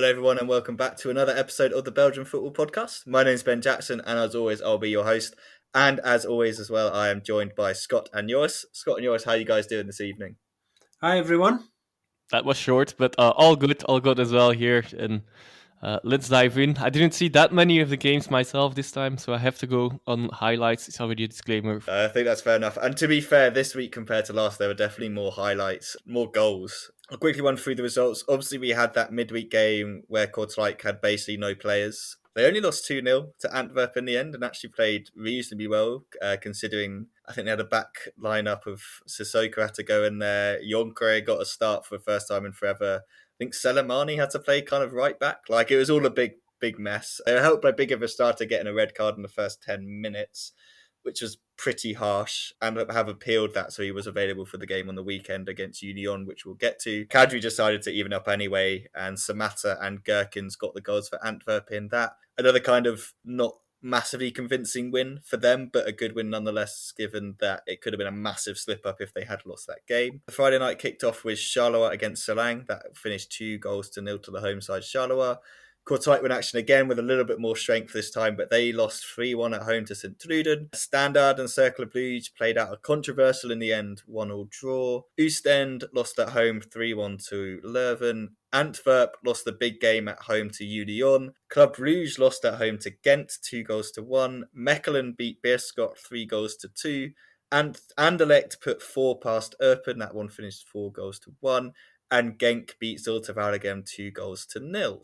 Hello, everyone, and welcome back to another episode of the Belgian Football Podcast. My name is Ben Jackson, and as always, I'll be your host. And as always, as well, I am joined by Scott and Joris. Scott and Joris, how are you guys doing this evening? Hi, everyone. That was short, but all good as well here. And let's dive in. I didn't see that many of the games myself this time, so I have to go on highlights. It's already a disclaimer. I think that's fair enough. And to be fair, this week compared to last, there were definitely more highlights, more goals. I'll quickly run through the results. Obviously, we had that midweek game where Kortrijk had basically no players. They only lost 2-0 to Antwerp in the end and actually played reasonably well, considering I think they had a back lineup of Sissoko had to go in there. Jonkere got a start for the first time in forever. I think Selemani had to play kind of right back. Like, it was all a big mess. They were helped by Big of a starter getting a red card in the first 10 minutes, which was pretty harsh, and have appealed that, so he was available for the game on the weekend against Union, which we'll get to. Kadri decided to even up anyway, and Samatta and Gherkins got the goals for Antwerp in that. Another kind of not massively convincing win for them, but a good win nonetheless, given that it could have been a massive slip-up if they had lost that game. The Friday night kicked off with Charleroi against Selang. That finished 2-0 to the home side Charleroi. Kortrijk in action again with a little bit more strength this time, but they lost 3-1 at home to St. Truden. Standard and Club Brugge played out a controversial in the end 1-1 draw. Oostend lost at home 3-1 to Leuven. Antwerp lost the big game at home to Union. Club Brugge lost at home to Gent 2-1. Mechelen beat Beerschot 3-2. And Anderlecht put 4 past Eupen. That one finished 4-1. And Genk beat Zulte Waregem 2-0.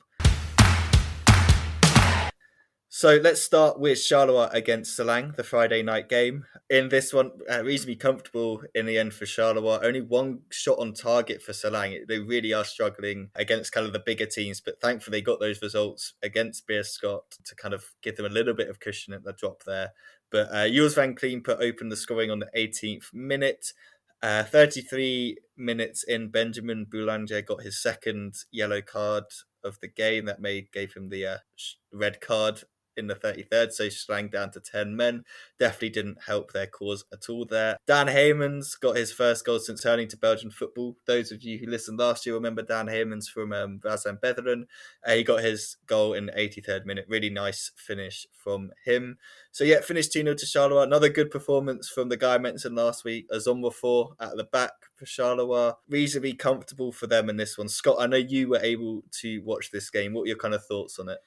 So let's start with Charleroi against Selang, the Friday night game. In this one, reasonably comfortable in the end for Charleroi. Only one shot on target for Selang. They really are struggling against kind of the bigger teams, but thankfully they got those results against Beerschot to kind of give them a little bit of cushion at the drop there. But Jules Van Kleen opened the scoring on the 18th minute. 33 minutes in, Benjamin Boulanger got his second yellow card of the game. That gave him the red card in the 33rd, so Selang down to 10 men. Definitely didn't help their cause at all there. Dan Heymans got his first goal since turning to Belgian football. Those of you who listened last year remember Dan Heymans from Vazan Betheren. He got his goal in the 83rd minute. Really nice finish from him. So yeah, finished 2-0 to Charleroi. Another good performance from the guy I mentioned last week, Azomwa at the back for Charleroi. Reasonably comfortable for them in this one. Scott, I know you were able to watch this game. What were your kind of thoughts on it?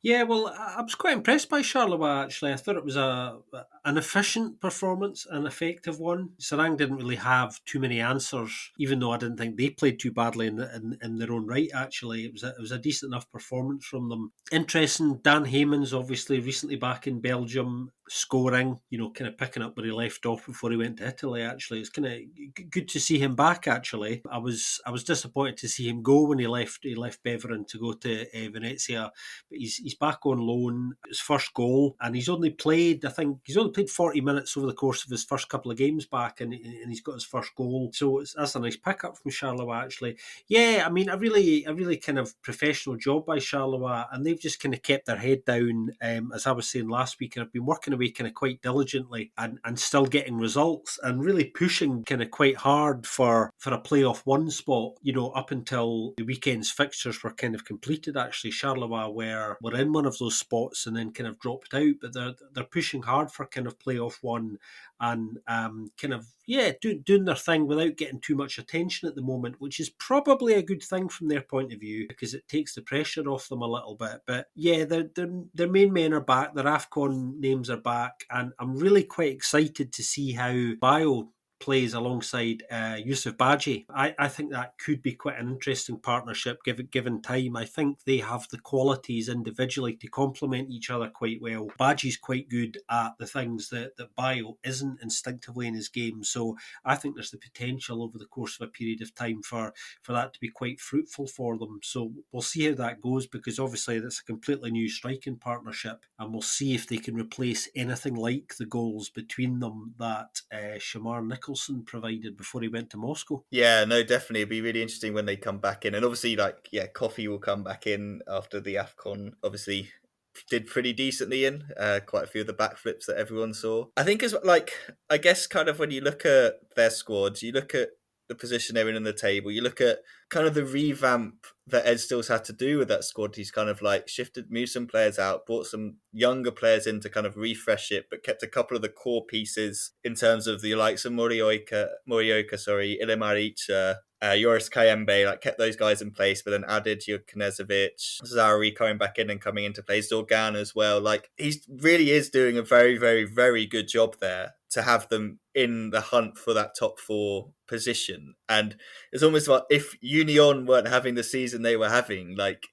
Yeah, well, I was quite impressed by Charleroi, actually. I thought it was an efficient performance, an effective one. Serang didn't really have too many answers, even though I didn't think they played too badly in their own right, actually. It was a decent enough performance from them. Interesting, Dan Heymans, obviously, recently back in Belgium, scoring, kind of picking up where he left off before he went to Italy, actually. It's kind of good to see him back, actually. I was disappointed to see him go when he left Beveren to go to Venezia, but he's back on loan. His first goal, and he's only played 40 minutes over the course of his first couple of games back, and he's got his first goal. So that's a nice pickup from Charleroi, actually. Yeah, I mean, a really kind of professional job by Charleroi, and they've just kind of kept their head down, as I was saying last week, and have been working away kind of quite diligently and still getting results and really pushing kind of quite hard for a playoff one spot, up until the weekend's fixtures were kind of completed. Actually, Charleroi were in one of those spots and then kind of dropped out, but they're pushing hard for kind of playoff one and kind of doing their thing without getting too much attention at the moment, which is probably a good thing from their point of view because it takes the pressure off them a little bit. But yeah, their main men are back, their AFCON names are back, and I'm really quite excited to see how Bio plays alongside Yusuf Badji. I think that could be quite an interesting partnership given time. I think they have the qualities individually to complement each other quite well. Badji's quite good at the things that Bio isn't instinctively in his game. So I think there's the potential over the course of a period of time for that to be quite fruitful for them. So we'll see how that goes, because obviously that's a completely new striking partnership, and we'll see if they can replace anything like the goals between them that Shamar Nicholson provided before he went to Moscow. Yeah, no, definitely. It'd be really interesting when they come back in. And obviously, Coffee will come back in after the AFCON. Obviously, did pretty decently in quite a few of the backflips that everyone saw. I think I guess kind of when you look at their squads, you look at the position they're in the table, you look at kind of the revamp that Ed Stills had to do with that squad. He's kind of like moved some players out, brought some younger players in to kind of refresh it, but kept a couple of the core pieces in terms of the likes of Morioka, Ilimaricha, Joris Kayembe, like kept those guys in place, but then added your Knezovic, Zari coming back in and coming into play, Zorgan as well. Like he really is doing a very, very, very good job there to have them in the hunt for that top 4 position. And it's almost like if Union weren't having the season they were having, like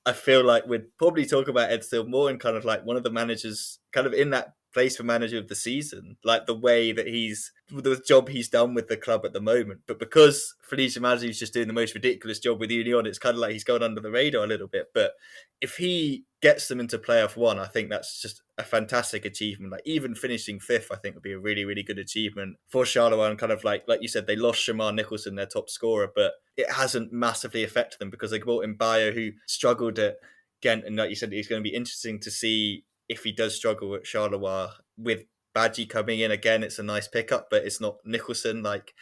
I feel like we'd probably talk about Ed Still more in kind of like one of the managers kind of in that place for manager of the season, like the way that the job he's done with the club at the moment. But because Felicia Mazzi's just doing the most ridiculous job with Union, it's kind of like he's going under the radar a little bit. But if he gets them into playoff 1, I think that's just a fantastic achievement. Like even finishing 5th, I think would be a really, really good achievement for Charleroi. And kind of like you said, they lost Shamar Nicholson, their top scorer, but it hasn't massively affected them because they brought in Bayo, who struggled at Gent. And like you said, it's going to be interesting to see if he does struggle at Charleroi with Badgie coming in again. It's a nice pickup, but it's not Nicholson. Like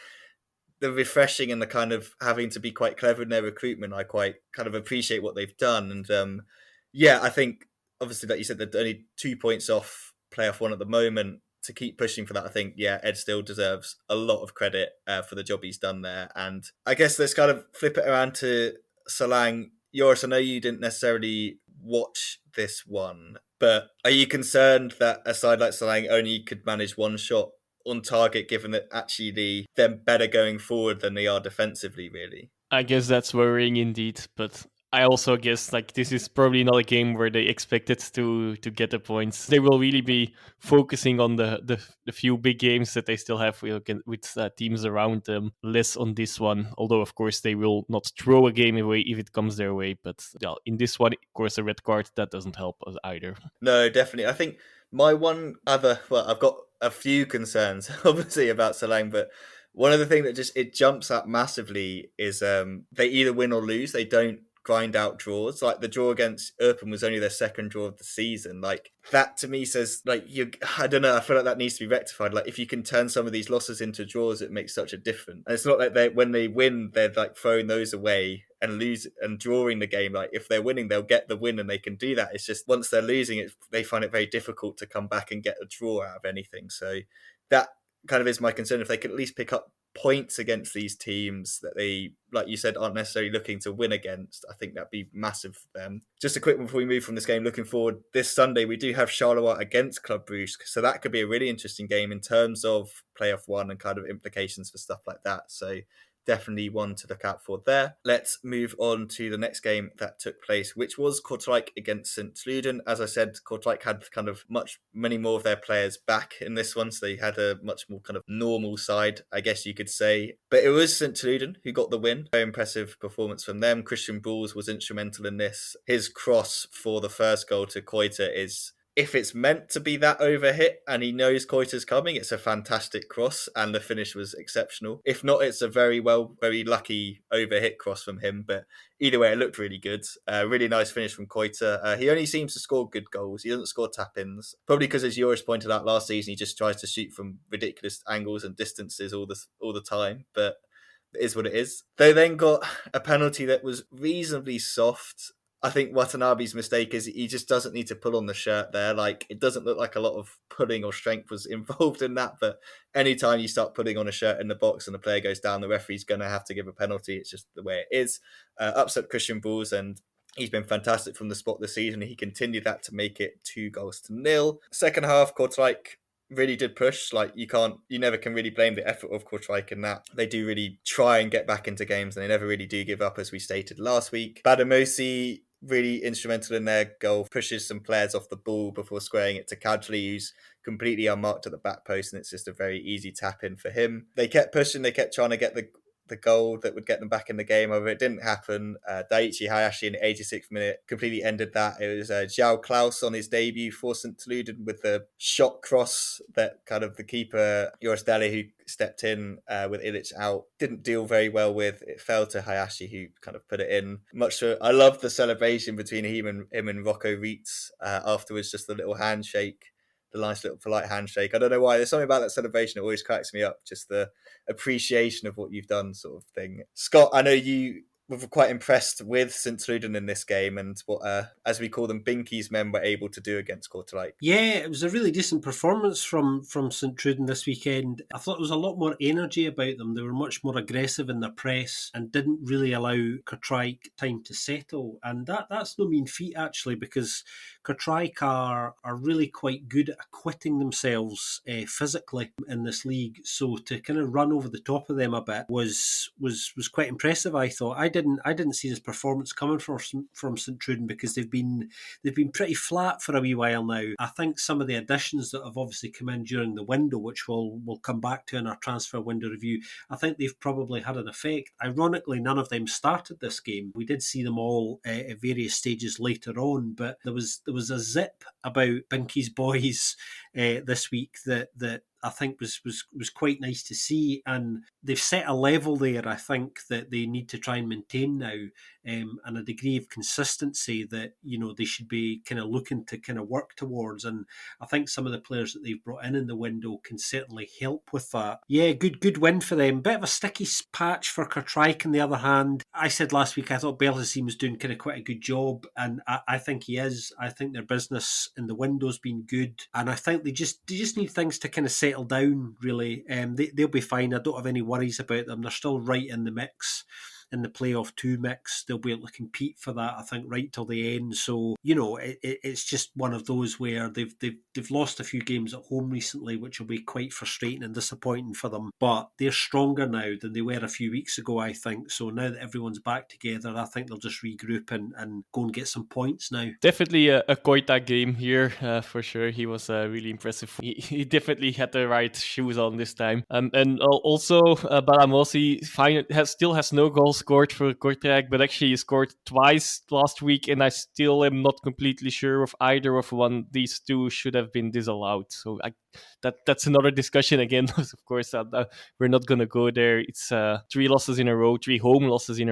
the refreshing and the kind of having to be quite clever in their recruitment, I quite kind of appreciate what they've done. And I think obviously, like you said, they're only 2 points off playoff 1 at the moment. To keep pushing for that, I think, Ed still deserves a lot of credit for the job he's done there. And I guess let's kind of flip it around to Salang. Joris, I know you didn't necessarily watch this one, but are you concerned that a side like Salang only could manage 1 shot on target, given that actually they're better going forward than they are defensively, really? I guess that's worrying indeed, but I also guess like this is probably not a game where they expected to get the points. They will really be focusing on the few big games that they still have with teams around them, less on this one. Although of course they will not throw a game away if it comes their way. But in this one, of course, a red card that doesn't help us either. No, definitely. I think my one other, I've got a few concerns obviously about Salang, but one of the things that it jumps up massively is they either win or lose. They don't grind out draws. Like the draw against Erpen was only their 2nd draw of the season. Like that to me says I don't know, I feel like that needs to be rectified. Like if you can turn some of these losses into draws, it makes such a difference. And it's not like when they win, they're like throwing those away and lose and drawing the game. Like if they're winning, they'll get the win and they can do that. It's just once they're losing, they find it very difficult to come back and get a draw out of anything. So that kind of is my concern. If they could at least pick up points against these teams that they, like you said, aren't necessarily looking to win against, I think that'd be massive for them. Just a quick one before we move from this game, looking forward, this Sunday we do have Charleroi against Club Brugge, so that could be a really interesting game in terms of playoff 1 and kind of implications for stuff like that. So definitely one to look out for there. Let's move on to the next game that took place, which was Kortrijk against St. Truden. As I said, Kortrijk had kind of many more of their players back in this one, so they had a much more kind of normal side, I guess you could say. But it was St. Truden who got the win. Very impressive performance from them. Christian Bulls was instrumental in this. His cross for the first goal to Koita is, if it's meant to be that overhit and he knows Koita's coming, it's a fantastic cross and the finish was exceptional. If not, it's a very lucky overhit cross from him. But either way, it looked really good. Really nice finish from Koita. He only seems to score good goals. He doesn't score tap-ins. Probably because, as Joris pointed out last season, he just tries to shoot from ridiculous angles and distances all the time. But it is what it is. They then got a penalty that was reasonably soft. I think Watanabe's mistake is he just doesn't need to pull on the shirt there. Like, it doesn't look like a lot of pulling or strength was involved in that, but anytime you start putting on a shirt in the box and the player goes down, the referee's going to have to give a penalty. It's just the way it is. Upset Christian Bulls, and he's been fantastic from the spot this season. He continued that to make it 2-0. Second half, Kortrijk really did push. Like you never can really blame the effort of Kortrijk in that. They do really try and get back into games and they never really do give up, as we stated last week. Bademosi really instrumental in their goal, pushes some players off the ball before squaring it to Kadri, who's completely unmarked at the back post, and it's just a very easy tap in for him. They kept pushing, they kept trying to get the goal that would get them back in the game. However, it didn't happen. Daichi Hayashi in the 86th minute completely ended that. It was João Klaus on his debut for St. Truden with the shot cross that kind of the keeper, Joris Dele, who stepped in with Ilic out, didn't deal very well with. It fell to Hayashi, who kind of put it in. I loved the celebration between him and Rocco Reitz afterwards, just the little handshake. the nice little polite handshake. I don't know why. There's something about that celebration that always cracks me up. Just the appreciation of what you've done sort of thing. Scott, I know you were quite impressed with St. Truden in this game and what, as we call them, Binky's men were able to do against Kortrijk. Yeah, it was a really decent performance from St. Truden this weekend. I thought there was a lot more energy about them. They were much more aggressive in their press and didn't really allow Kortrijk time to settle. And that's no mean feat, actually, because Kortrijk are really quite good at acquitting themselves physically in this league. So to kind of run over the top of them a bit was quite impressive, I thought. I didn't see this performance coming from St. Truden because they've been pretty flat for a wee while now. I think some of the additions that have obviously come in during the window, which we'll come back to in our transfer window review, I think they've probably had an effect. Ironically, none of them started this game. We did see them all at various stages later on, but there was a zip about Binky's boys this week that I think was quite nice to see, and they've set a level there I think that they need to try and maintain now, and a degree of consistency that they should be kind of looking to kind of work towards. And I think some of the players that they've brought in the window can certainly help with that. Yeah, good win for them. Bit of a sticky patch for Kortrijk on the other hand. I said last week I thought Belgian was doing kind of quite a good job, and I think he is. I think their business in the window's been good, and I think they just need things to kind of settle down really. They'll be fine. I don't have any worries about them. They're still right in the mix, in the playoff 2 mix. They'll be able to compete for that, I think, right till the end. So it's just one of those where they've lost a few games at home recently, which will be quite frustrating and disappointing for them. But they're stronger now than they were a few weeks ago, I think. So now that everyone's back together, I think they'll just regroup and go and get some points now. Definitely a Koita game here, for sure. He was really impressive. He definitely had the right shoes on this time. And also, Balamosi still has no goals scored for Kortrijk, but actually he scored twice last week, and I still am not completely sure if either of these two should have been disallowed. So that's another discussion again. Of course, we're not going to go there. It's 3 home losses in a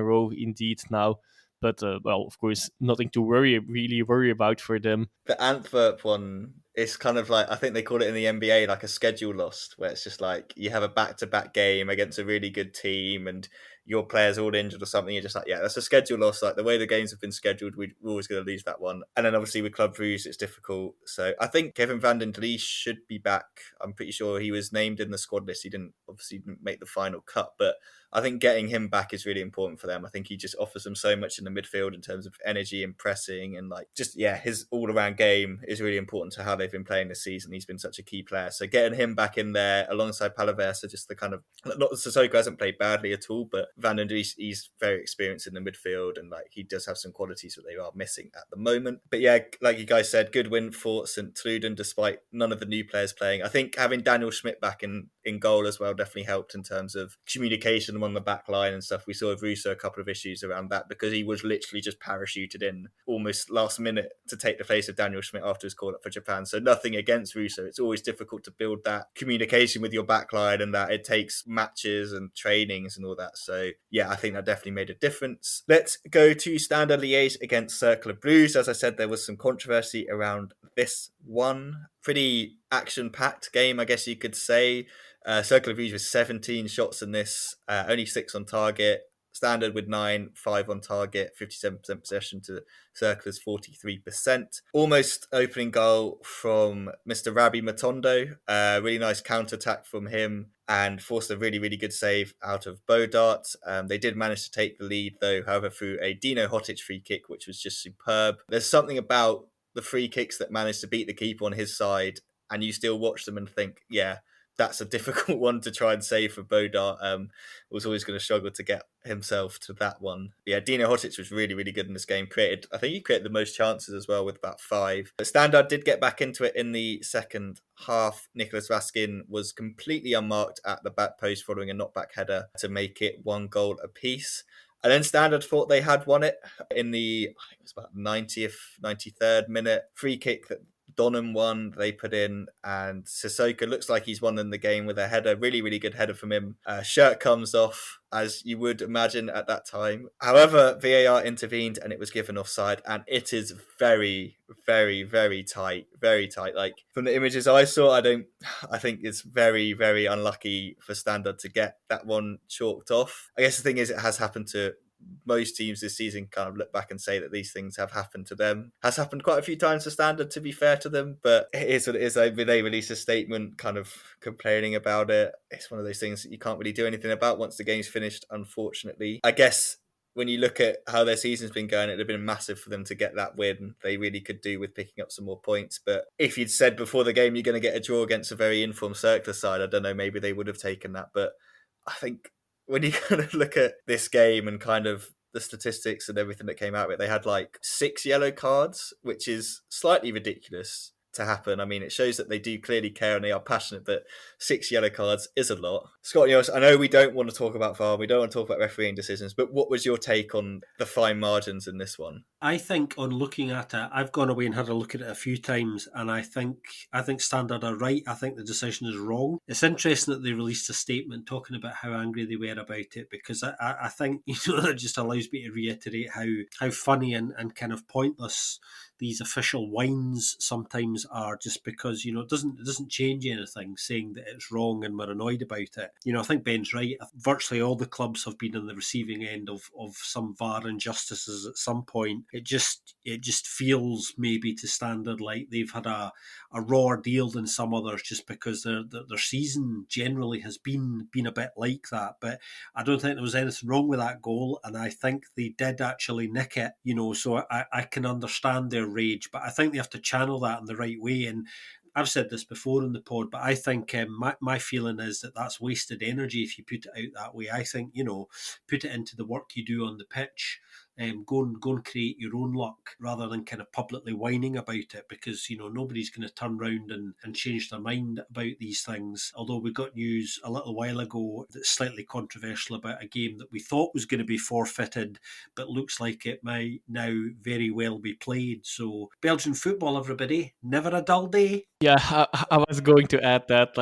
row indeed now. But, of course, nothing to really worry about for them. The Antwerp one is kind of like, I think they call it in the NBA, like a schedule lost, where it's just like you have a back-to-back game against a really good team and your player's all injured or something. You're just like, yeah, that's a schedule loss. Like the way the games have been scheduled, we're always going to lose that one. And then obviously with Club Brugge, it's difficult. So I think Kevin van den Dlee should be back. I'm pretty sure he was named in the squad list. He didn't make the final cut, but I think getting him back is really important for them. I think he just offers them so much in the midfield in terms of energy and pressing and his all-around game is really important to how they've been playing this season. He's been such a key player. So getting him back in there alongside Palaversa, just the kind of, not that Sissoko hasn't played badly at all, but Van den Dlee, he's very experienced in the midfield and he does have some qualities that they are missing at the moment. But yeah, like you guys said, good win for St. Truden despite none of the new players playing. I think having Daniel Schmidt back in goal as well definitely helped in terms of communication on the back line and stuff. We saw with Russo a couple of issues around that because he was literally just parachuted in almost last minute to take the place of Daniel Schmidt after his call up for Japan. So nothing against Russo. It's always difficult to build that communication with your back line and that it takes matches and trainings and all that. So yeah, I think that definitely made a difference. Let's go to Standard Liège against Cercle Bruges. As I said, there was some controversy around this one. Pretty action-packed game, I guess you could say. Cercle Brugge with 17 shots in this, only 6 on target. Standard with 9, 5 on target, 57% possession to Cercle's 43%. Almost opening goal from Mr. Rabbi Matondo. Really nice counter-attack from him and forced a really, really good save out of Bodart. They did manage to take the lead, though, however, through a Dino Hotic free kick, which was just superb. There's something about the free kicks that managed to beat the keeper on his side, and you still watch them and think, yeah, that's a difficult one to try and save for Bodart. Was always going to struggle to get himself to that one. Yeah, Dino Hotic was really, really good in this game. I think he created the most chances as well with about 5. But Standard did get back into it in the second half. Nicholas Raskin was completely unmarked at the back post following a knockback header to make it 1 goal apiece. And then Standard thought they had won it in the, I think it was about 90th, 93rd minute. Free kick that Donham one they put in, and Sissoko looks like he's won in the game with a header, really, really good header from him. Shirt comes off, as you would imagine at that time. However, VAR intervened and it was given offside, and it is very, very, very tight, very tight. Like from the images I saw, I think it's very, very unlucky for Standard to get that one chalked off. I guess the thing is, it has happened to most teams this season. Kind of look back and say that these things have happened to them. Has happened quite a few times to Standard, to be fair to them, but it is what it is. They released a statement kind of complaining about it. It's one of those things that you can't really do anything about once the game's finished, unfortunately. I guess when you look at how their season's been going, it'd have been massive for them to get that win. They really could do with picking up some more points. But if you'd said before the game you're going to get a draw against a very informed Circular side, I don't know, maybe they would have taken that. But I think when you kind of look at this game and kind of the statistics and everything that came out of it, they had like 6 yellow cards, which is slightly ridiculous to happen. I mean, it shows that they do clearly care and they are passionate, but 6 yellow cards is a lot. Scott, I know we don't want to talk about VAR, we don't want to talk about refereeing decisions, but what was your take on the fine margins in this one? I think on looking at it, I've gone away and had a look at it a few times, and I think Standard are right. I think the decision is wrong. It's interesting that they released a statement talking about how angry they were about it, because I think that just allows me to reiterate how funny and kind of pointless these official whines sometimes are, just because it doesn't change anything saying that it's wrong and we're annoyed about it. I think Ben's right. Virtually all the clubs have been on the receiving end of some VAR injustices at some point. It just feels maybe to Standard like they've had a rawer deal than some others, just because their season generally has been a bit like that. But I don't think there was anything wrong with that goal, and I think they did actually nick it. So I can understand their rage, but I think they have to channel that in the right way. And I've said this before in the pod, but I think my feeling is that that's wasted energy if you put it out that way. I think, put it into the work you do on the pitch. Go and create your own luck, rather than kind of publicly whining about it, because nobody's going to turn around and change their mind about these things. Although we got news a little while ago that's slightly controversial about a game that we thought was going to be forfeited, but looks like it might now very well be played. So Belgian football, everybody, never a dull day. Yeah, I was going to add that,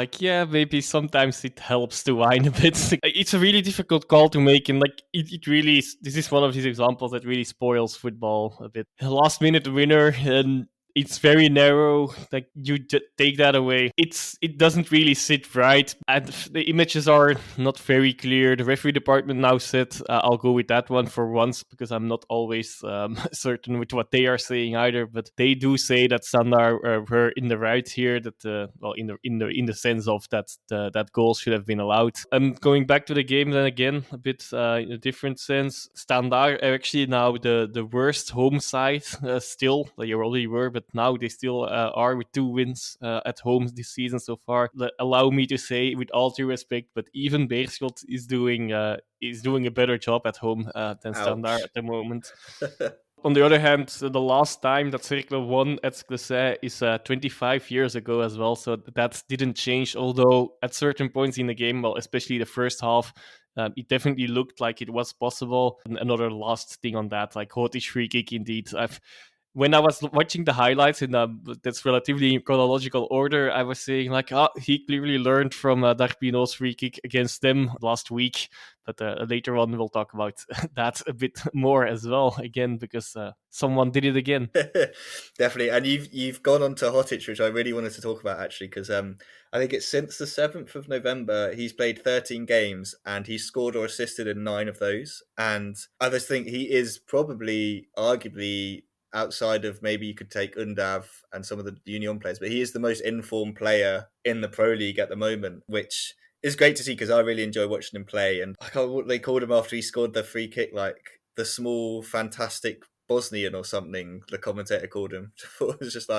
maybe sometimes it helps to whine a bit. It's a really difficult call to make, and it really is, this is one of these examples that really spoils football a bit. Last minute winner, and it's very narrow. Like, you take that away, it doesn't really sit right, and the images are not very clear. The referee department now said, I'll go with that one for once, because I'm not always certain with what they are saying either. But they do say that Standard were in the right here. That in the sense of that goal should have been allowed. Going back to the game then again, a bit in a different sense. Standard are actually now the worst home side still. They already were, but now they still are, with 2 wins at home this season so far. Allow me to say, with all due respect, but even Beerschot is doing a better job at home than Standard at the moment. On the other hand, the last time that Circle won at Sclesset is 25 years ago as well, so that didn't change, although at certain points in the game, well, especially the first half, it definitely looked like it was possible. And another last thing on that, Hotić free kick, indeed. When I was watching the highlights in that's relatively in chronological order, I was saying he clearly learned from Darpino's free kick against them last week. But later on, we'll talk about that a bit more as well, again, because someone did it again. Definitely. And you've gone on to Hotić, which I really wanted to talk about, actually, because I think it's since the 7th of November, he's played 13 games and he's scored or assisted in 9 of those. And I just think he is probably, arguably, outside of maybe you could take Undav and some of the Union players, but he is the most informed player in the Pro League at the moment, which is great to see, because I really enjoy watching him play. And I can't remember what they called him after he scored the free kick, like the small, fantastic Bosnian or something, the commentator called him. It was just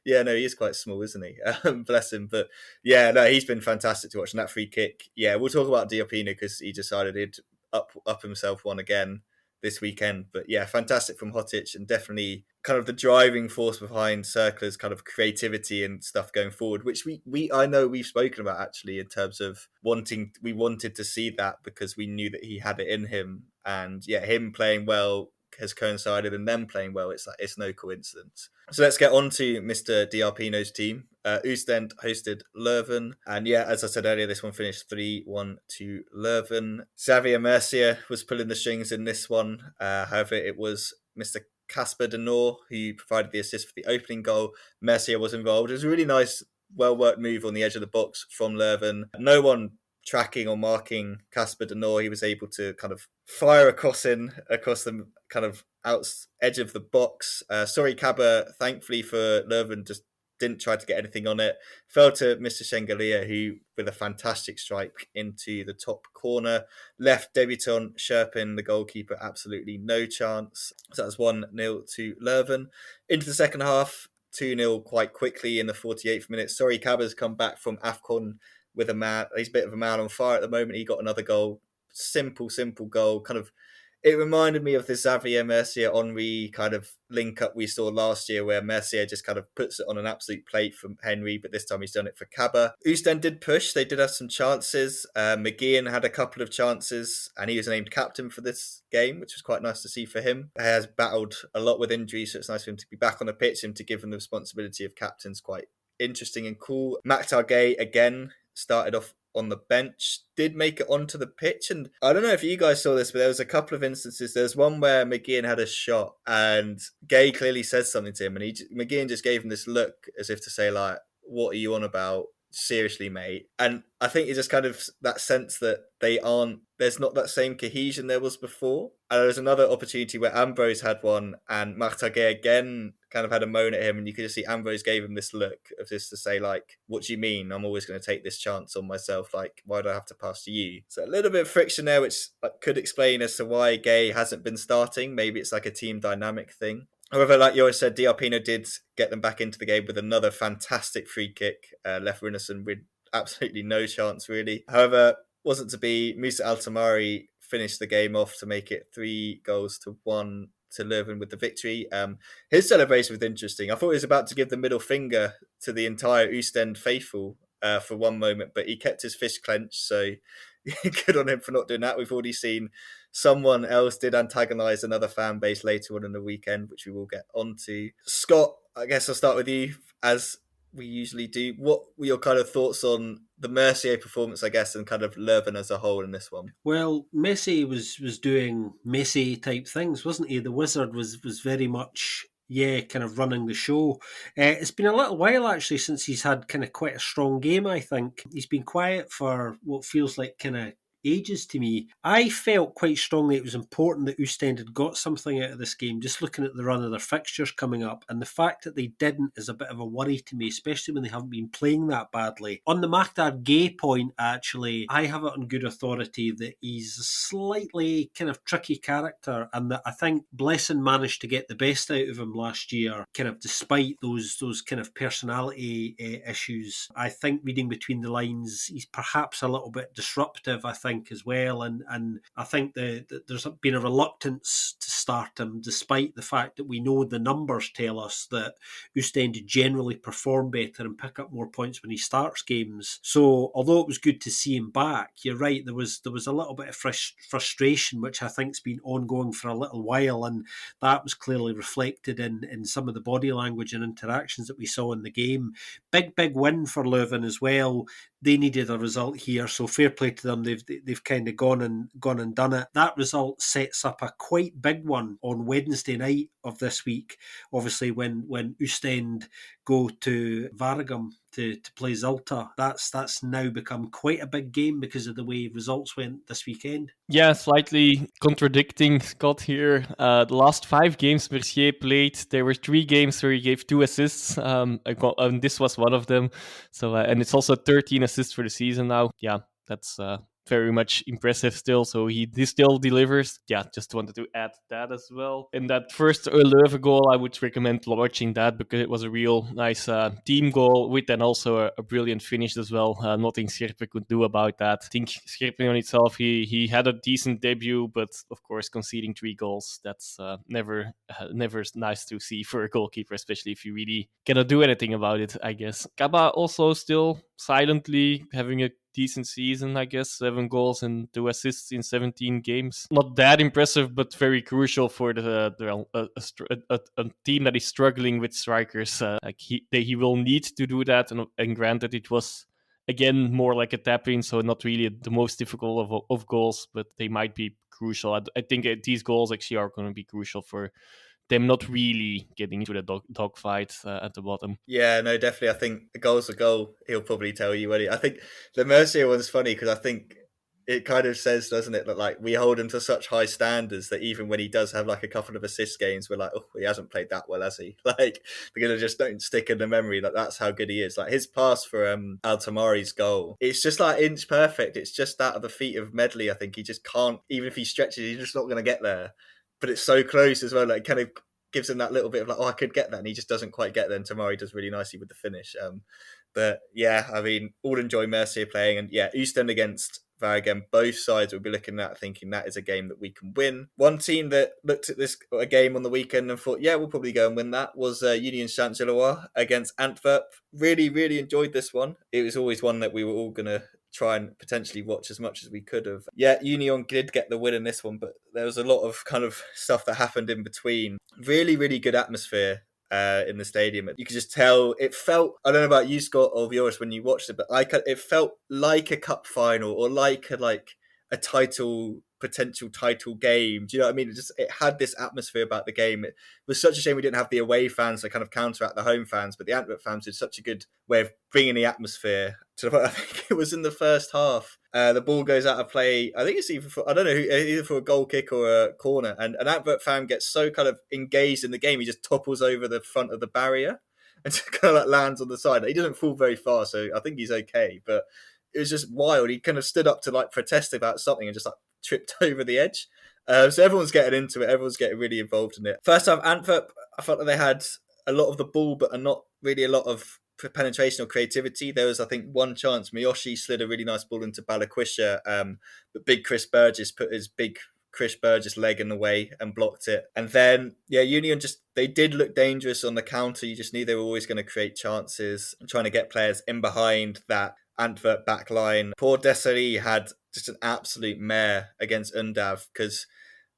he is quite small, isn't he? Bless him. But yeah, no, he's been fantastic to watch. And that free kick, yeah, we'll talk about Diopino, because he decided he'd up himself one again this weekend. But yeah, fantastic from Hotić, and definitely kind of the driving force behind Circler's kind of creativity and stuff going forward, which I know we've spoken about, actually, in terms of we wanted to see that, because we knew that he had it in him. And yeah, him playing well has coincided in them playing well. It's no coincidence. So let's get on to Mr. Diarpino's team. Oostend hosted Leuven. And yeah, as I said earlier, this one finished 3-1 to Leuven. Xavier Mercier was pulling the strings in this one. However, it was Mr. Casper de Noor who provided the assist for the opening goal. Mercier was involved. It was a really nice, well-worked move on the edge of the box from Leuven. No one tracking or marking Casper de Noor. He was able to kind of fire across the kind of edge of the box. Sorry, Kaba, thankfully for Leuven, just didn't try to get anything on it. Fell to Mr. Schengelia, who, with a fantastic strike into the top corner, left debutant Sherpin, the goalkeeper, absolutely no chance. So that was 1-0 to Leuven. Into the second half, 2-0 quite quickly in the 48th minute. Sorry, Kaba's come back from AFCON with he's a bit of a man on fire at the moment. He got another goal. Simple goal. Kind of, it reminded me of the Xavier Mercier Henry kind of link up we saw last year, where Mercier just kind of puts it on an absolute plate from Henry, but this time he's done it for Kaba. Oostend did push. They did have some chances. McGeehan had a couple of chances, and he was named captain for this game, which was quite nice to see for him. He has battled a lot with injuries, so it's nice for him to be back on the pitch and to give him the responsibility of captain's quite interesting and cool. Maktar Gay again started off on the bench, did make it onto the pitch, and I don't know if you guys saw this, but there was a couple of instances. There's one where McGeehan had a shot and Gay clearly says something to him, and McGeehan just gave him this look as if to say, like, what are you on about? Seriously, mate. And I think it's just kind of that sense that there's not that same cohesion there was before. And there was another opportunity where Ambrose had one and Maktar Gay again kind of had a moan at him, and you could just see Ambrose gave him this look of just to say, like, what do you mean? I'm always going to take this chance on myself. Like, why do I have to pass to you? So a little bit of friction there, which could explain as to why Gay hasn't been starting. Maybe it's like a team dynamic thing. However, like you always said, Diarpino did get them back into the game with another fantastic free kick. Left Runarsson with absolutely no chance, really. However, wasn't to be. Musa Altamari finished the game off to make it 3-1 to Leuven with the victory. His celebration was interesting. I thought he was about to give the middle finger to the entire Oostend faithful for one moment, but he kept his fist clenched, so good on him for not doing that. We've already seen someone else did antagonise another fan base later on in the weekend, which we will get onto. Scott, I guess I'll start with you, as we usually do. What were your kind of thoughts on the Mercier performance, I guess, and kind of Leuven as a whole in this one? Well, Messi was doing Messi type things, wasn't he? The wizard was very much, kind of running the show. It's been a little while, actually, since he's had kind of quite a strong game, I think. He's been quiet for what feels like kind of ages to me. I felt quite strongly it was important that Oostend had got something out of this game, just looking at the run of their fixtures coming up, and the fact that they didn't is a bit of a worry to me, especially when they haven't been playing that badly. On the Maktar Gay point, actually, I have it on good authority that he's a slightly kind of tricky character, and that I think Blesson managed to get the best out of him last year, kind of despite those kind of personality issues. I think reading between the lines, he's perhaps a little bit disruptive, I think, as well, and I think that there's been a reluctance to start him, despite the fact that we know the numbers tell us that Oostend generally perform better and pick up more points when he starts games. So although it was good to see him back, you're right, there was a little bit of frustration, which I think's been ongoing for a little while, and that was clearly reflected in some of the body language and interactions that we saw in the game. Big win for Leuven as well. They needed a result here, so fair play to them. They've kind of gone and done it. That result sets up a quite big one on Wednesday night of this week. Obviously, when Oostend go to Waregem to play Zilta, that's now become quite a big game because of the way results went this weekend. Yeah, slightly contradicting Scott here. The last 5 games Mercier played, there were 3 games where he gave 2 assists, and this was one of them. So, and it's also 13 assists for the season now. Yeah, that's very much impressive still. So he still delivers. Yeah, just wanted to add that as well. And that first Leuven goal, I would recommend watching that because it was a real nice team goal with then also a brilliant finish as well. Nothing Scherpen could do about that. I think Scherpen on itself, he had a decent debut, but of course conceding 3 goals, that's never nice to see for a goalkeeper, especially if you really cannot do anything about it, I guess. Kaba also still silently having a decent season, I guess. 7 goals and 2 assists in 17 games. Not that impressive, but very crucial for a team that is struggling with strikers. He will need to do that, and granted, it was again more like a tap-in, so not really the most difficult of goals, but they might be crucial. I think these goals actually are going to be crucial for them not really getting into the dogfight at the bottom. Yeah, no, definitely. I think a goal's a goal. He'll probably tell you. I think the Mercier one's funny because I think it kind of says, doesn't it, that like we hold him to such high standards that even when he does have like a couple of assist games, we're like, oh, he hasn't played that well, has he? Like they're gonna just don't stick in the memory. Like that's how good he is. Like his pass for Altamari's goal, it's just like inch perfect. It's just that of the feet of Medley. I think he just can't. Even if he stretches, he's just not gonna get there. But it's so close as well. Like kind of gives him that little bit of like, oh, I could get that, and he just doesn't quite get there. And Tamari does really nicely with the finish. But yeah, I mean, all enjoy Mercier playing, and yeah, Euston against Waregem, both sides will be looking at thinking that is a game that we can win. One team that looked at this a game on the weekend and thought, yeah, we'll probably go and win that was Union Saint-Gilloise against Antwerp. Really, really enjoyed this one. It was always one that we were all going to try and potentially watch as much as we could have. Yeah, Union did get the win in this one, but there was a lot of kind of stuff that happened in between. Really, really good atmosphere in the stadium. You could just tell it felt, I don't know about you, Scott, or viewers when you watched it, but it felt like a cup final or like a potential title game. Do you know what I mean? It had this atmosphere about the game. It was such a shame we didn't have the away fans to kind of counteract the home fans, but the Antwerp fans did such a good way of bringing the atmosphere to the point. I think it was in the first half. The ball goes out of play. I think it's either for a goal kick or a corner. And an Antwerp fan gets so kind of engaged in the game, he just topples over the front of the barrier and just kind of like lands on the side. He doesn't fall very far, so I think he's okay. But it was just wild. He kind of stood up to like protest about something and just like tripped over the edge. So everyone's getting into it. Everyone's getting really involved in it. First half, Antwerp, I felt that they had a lot of the ball, but not really a lot of penetration or creativity. There was, I think, one chance. Miyoshi slid a really nice ball into Balakwisha, but big Chris Burgess put his big Chris Burgess leg in the way and blocked it. And then, yeah, Union they did look dangerous on the counter. You just knew they were always going to create chances and trying to get players in behind that Antwerp back line. Poor Desiree had just an absolute mare against Undav because,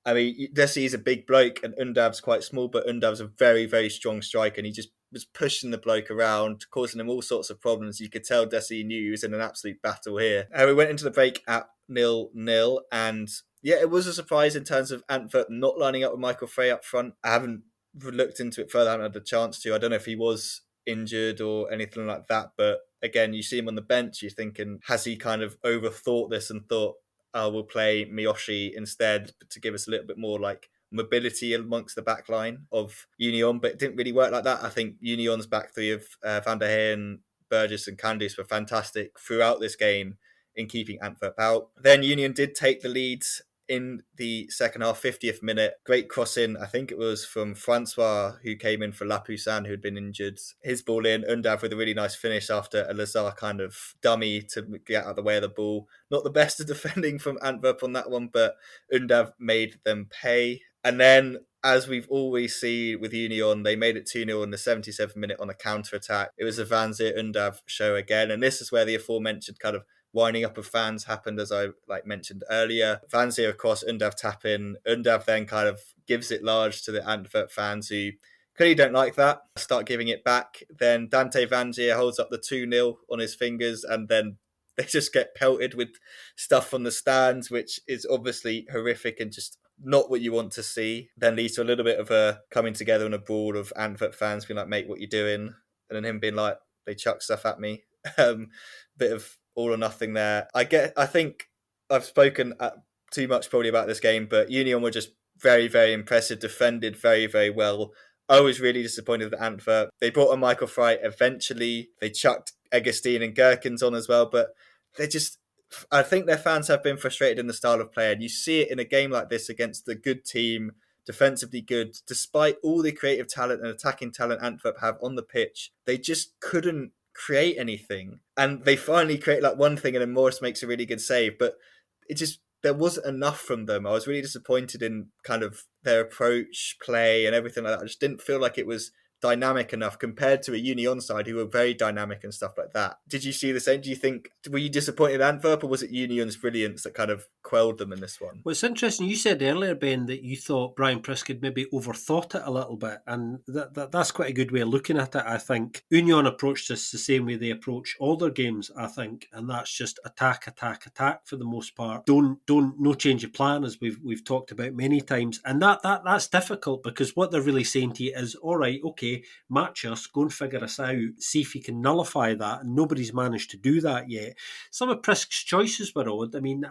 I mean, Desiree's a big bloke and Undav's quite small, but Undav's a very, very strong striker and he just was pushing the bloke around, causing him all sorts of problems. You could tell Desiree knew he was in an absolute battle here. We went into the break at 0-0 and yeah, it was a surprise in terms of Antwerp not lining up with Michael Frey up front. I haven't looked into it further. I haven't had the chance to. I don't know if he was injured or anything like that, but again, you see him on the bench, you're thinking, has he kind of overthought this and thought, oh, we'll play Miyoshi instead to give us a little bit more like mobility amongst the back line of Union, but it didn't really work like that. I think Union's back three of Van der Heyen, Burgess and Candice were fantastic throughout this game in keeping Antwerp out. Then Union did take the lead in the second half, 50th minute. Great cross in, I think it was from Francois, who came in for Lapoussin, who had been injured. His ball in, Undav with a really nice finish after a Lazar kind of dummy to get out of the way of the ball. Not the best of defending from Antwerp on that one, but Undav made them pay. And then, as we've always seen with Union, they made it 2-0 in the 77th minute on a counter-attack. It was a Van Zier Undav show again, and this is where the aforementioned kind of winding up of fans happened, as I mentioned earlier. Van Zier across, Undav tap in. Undav then kind of gives it large to the Antwerp fans who clearly don't like that, start giving it back. Then Dante Van Zier holds up the 2-0 on his fingers, and then they just get pelted with stuff from the stands, which is obviously horrific and just not what you want to see. Then leads to a little bit of a coming together and a brawl of Antwerp fans being like, mate, what you doing? And then him being like, they chuck stuff at me. Bit of all or nothing there. I think I've spoken too much probably about this game, but Union were just very, very impressive, defended very, very well. I was really disappointed with Antwerp. They brought on Michael Fry eventually. They chucked Eggerstein and Gherkins on as well, but I think their fans have been frustrated in the style of play, and you see it in a game like this against a good team, defensively good, despite all the creative talent and attacking talent Antwerp have on the pitch, they just couldn't create anything. And they finally create like one thing, and then Morris makes a really good save, but there wasn't enough from them. I was really disappointed in kind of their approach, play and everything like that. I just didn't feel like it was dynamic enough compared to a Union side who were very dynamic and stuff like that. Did you see the same? Do you think, were you disappointed in Antwerp, or was it Union's brilliance that kind of quelled them in this one? Well, it's interesting. You said earlier, Ben, that you thought Brian Prisk had maybe overthought it a little bit, and that's quite a good way of looking at it, I think. Union approached this the same way they approach all their games, I think, and that's just attack, attack, attack for the most part. No change of plan, as we've talked about many times, and that's difficult, because what they're really saying to you is, all right, okay, match us, go and figure us out, see if you can nullify that, and nobody's managed to do that yet. Some of Prisk's choices were odd. I mean,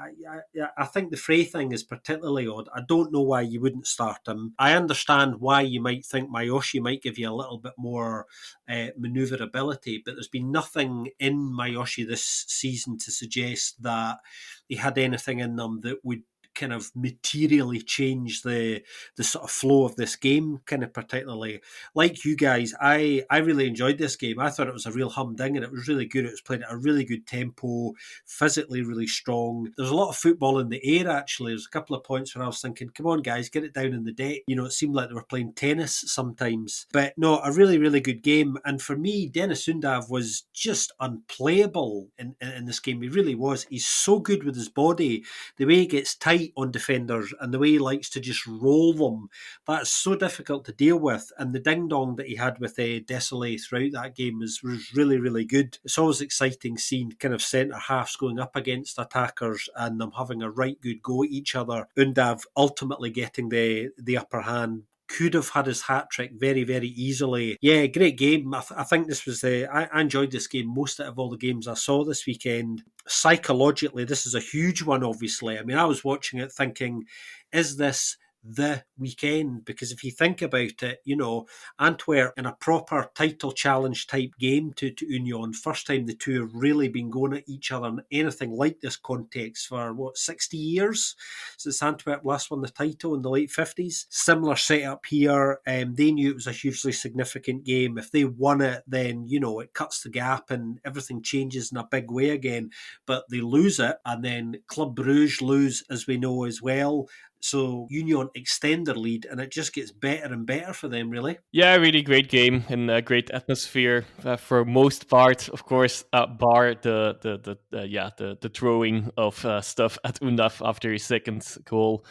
I think the Frey thing is particularly odd. I don't know why you wouldn't start him. I understand why you might think Mayoshi might give you a little bit more manoeuvrability, but there's been nothing in Mayoshi this season to suggest that he had anything in them that would kind of materially change the sort of flow of this game, kind of particularly. Like you guys, I really enjoyed this game. I thought it was a real humdinger, and it was really good. It was played at a really good tempo, physically really strong. There's a lot of football in the air, actually. There's a couple of points where I was thinking, come on, guys, get it down in the deck. You know, it seemed like they were playing tennis sometimes. But no, a really, really good game. And for me, Dennis Undav was just unplayable in this game. He really was. He's so good with his body. The way he gets tight on defenders and the way he likes to just roll them, that's so difficult to deal with. And the ding-dong that he had with Desolé throughout that game was really, really good. It's always exciting seeing kind of centre-halves going up against attackers and them having a right good go at each other. Undav ultimately getting the upper hand. Could have had his hat-trick very, very easily. Yeah, great game. I think this was I enjoyed this game most out of all the games I saw this weekend. Psychologically, this is a huge one, obviously. I mean, I was watching it thinking, is this the weekend? Because if you think about it, you know, Antwerp in a proper title challenge type game to Union, first time the two have really been going at each other in anything like this context for 60 years since Antwerp last won the title in the late 50s. Similar setup here. They knew it was a hugely significant game. If they won it, then, you know, it cuts the gap and everything changes in a big way again. But they lose it, and then Club Brugge lose, as we know as well. So Union extend their lead, and it just gets better and better for them, really. Yeah, really great game and a great atmosphere for most part. Of course, bar the throwing of stuff at Undav after his second goal.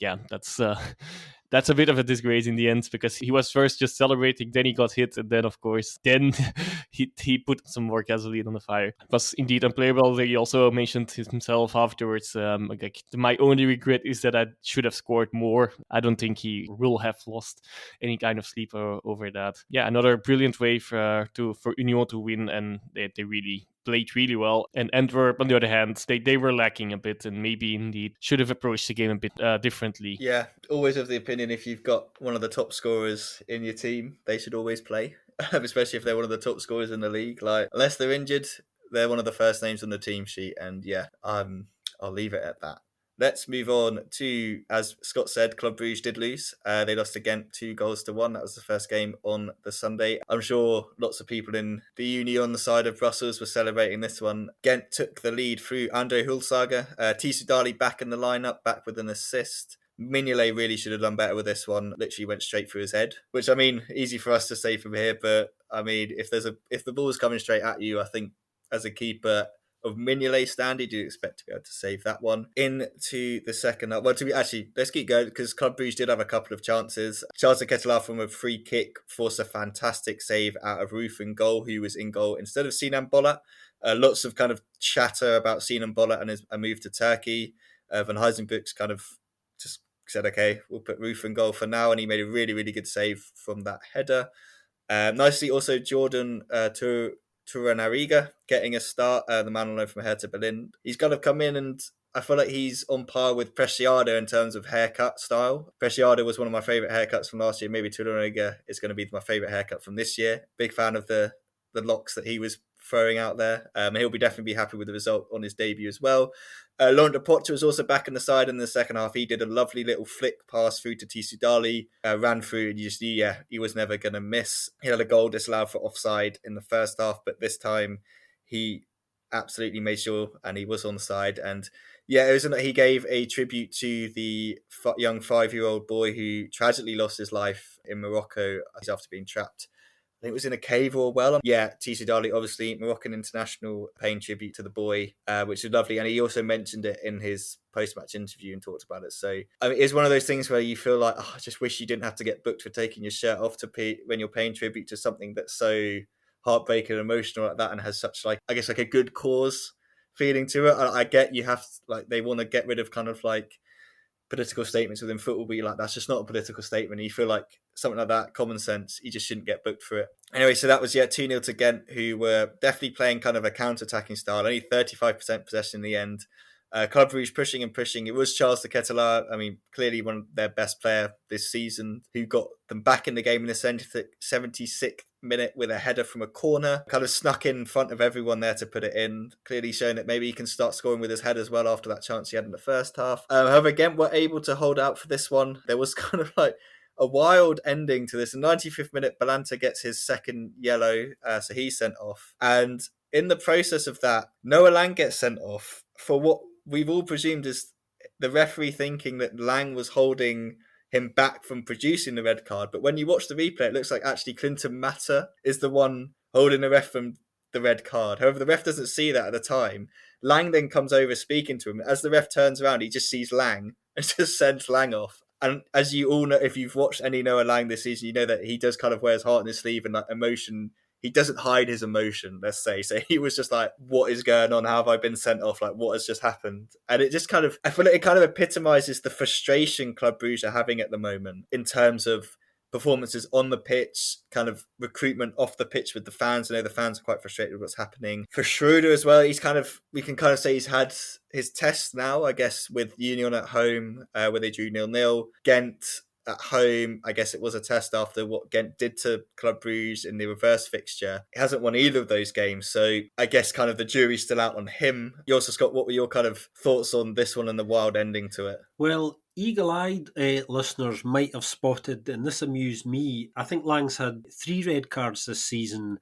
Yeah, that's a bit of a disgrace in the end, because he was first just celebrating, then he got hit, and then of course he put some more gasoline on the fire. It was indeed unplayable. He also mentioned himself afterwards, my only regret is that I should have scored more. I don't think he will have lost any kind of sleep over that. Yeah, another brilliant way for Union to win, and they really played really well. And Antwerp, on the other hand, they were lacking a bit, and maybe indeed should have approached the game a bit differently. Yeah, always of the opinion, if you've got one of the top scorers in your team, they should always play, especially if they're one of the top scorers in the league. Like, unless they're injured, they're one of the first names on the team sheet. And yeah, I'll leave it at that. Let's move on to, as Scott said, Club Brugge did lose. They lost to Gent 2-1. That was the first game on the Sunday. I'm sure lots of people in the Union side of Brussels were celebrating this one. Gent took the lead through Andre Hulsager. Tisu Dali back in the lineup, back with an assist. Mignolet really should have done better with this one. Literally went straight through his head, which, I mean, easy for us to say from here, but I mean, if the ball's coming straight at you, I think as a keeper of Mignolet standard, you'd expect to be able to save that one. Into the second half. Well, let's keep going, because Club Brugge did have a couple of chances. Charles Ketelaar from a free kick forced a fantastic save out of Roof in goal, who was in goal instead of Sinan Bolat. Lots of kind of chatter about Sinan Bolat and a move to Turkey. Van Huysenbroek's kind of just said, okay, we'll put Roof in goal for now, and he made a really, really good save from that header. Nicely also, Jordan Turanariga getting a start, the man on loan from Hertha Berlin. He's kind of come in, and I feel like he's on par with Preciado in terms of haircut style. Preciado was one of my favourite haircuts from last year. Maybe Turanariga is going to be my favourite haircut from this year. Big fan of the locks that he was throwing out there. He'll definitely be happy with the result on his debut as well. Laurent Depotre was also back in the side in the second half. He did a lovely little flick pass through to Tisu Dali, ran through, and you just knew, he was never going to miss. He had a goal disallowed for offside in the first half, but this time he absolutely made sure, and he was on the side. And yeah, he gave a tribute to the young 5-year-old boy who tragically lost his life in Morocco after being trapped I think it was in a cave or a well. Yeah, TC Darley, obviously Moroccan international, paying tribute to the boy, which is lovely. And he also mentioned it in his post-match interview and talked about it. So I mean, it's one of those things where you feel like, I just wish you didn't have to get booked for taking your shirt off when you're paying tribute to something that's so heartbreaking and emotional like that, and has such like, I guess, like a good cause feeling to it. I get you have like, they want to get rid of kind of like political statements within football, but you're like, that's just not a political statement. And you feel like something like that, common sense, you just shouldn't get booked for it. Anyway, so that was 2-0 to Gent, who were definitely playing kind of a counter-attacking style, only 35% possession in the end. Club Brugge pushing and pushing. It was Charles de Ketelaar, I mean, clearly one of their best player this season, who got them back in the game in the 76th minute with a header from a corner, kind of snuck in front of everyone there to put it in, clearly showing that maybe he can start scoring with his head as well after that chance he had in the first half. However, Gent were able to hold out for this one. There was kind of like a wild ending to this. In the 95th minute, Balanta gets his second yellow, so he's sent off. And in the process of that, Noah Lang gets sent off for what we've all presumed is the referee thinking that Lang was holding him back from producing the red card. But when you watch the replay, it looks like actually Clinton Mata is the one holding the ref from the red card. However, the ref doesn't see that at the time. Lang then comes over speaking to him. As the ref turns around, he just sees Lang and just sends Lang off. And as you all know, if you've watched any Noah Lang this season, you know that he does kind of wear his heart on his sleeve, and like emotion, he doesn't hide his emotion, let's say. So he was just like, what is going on? How have I been sent off? Like, what has just happened? And it just kind of, I feel like it kind of epitomizes the frustration Club Brugge are having at the moment in terms of performances on the pitch, kind of recruitment off the pitch with the fans. I know the fans are quite frustrated with what's happening. For Schroeder as well, he's kind of, we can kind of say he's had his test now, I guess, with Union at home, where they drew 0-0. Gent at home, I guess it was a test after what Gent did to Club Brugge in the reverse fixture. He hasn't won either of those games, so I guess kind of the jury's still out on him. You also, Scott, what were your kind of thoughts on this one and the wild ending to it? Well, eagle-eyed listeners might have spotted, and this amused me, I think Lang's had 3 red cards this season,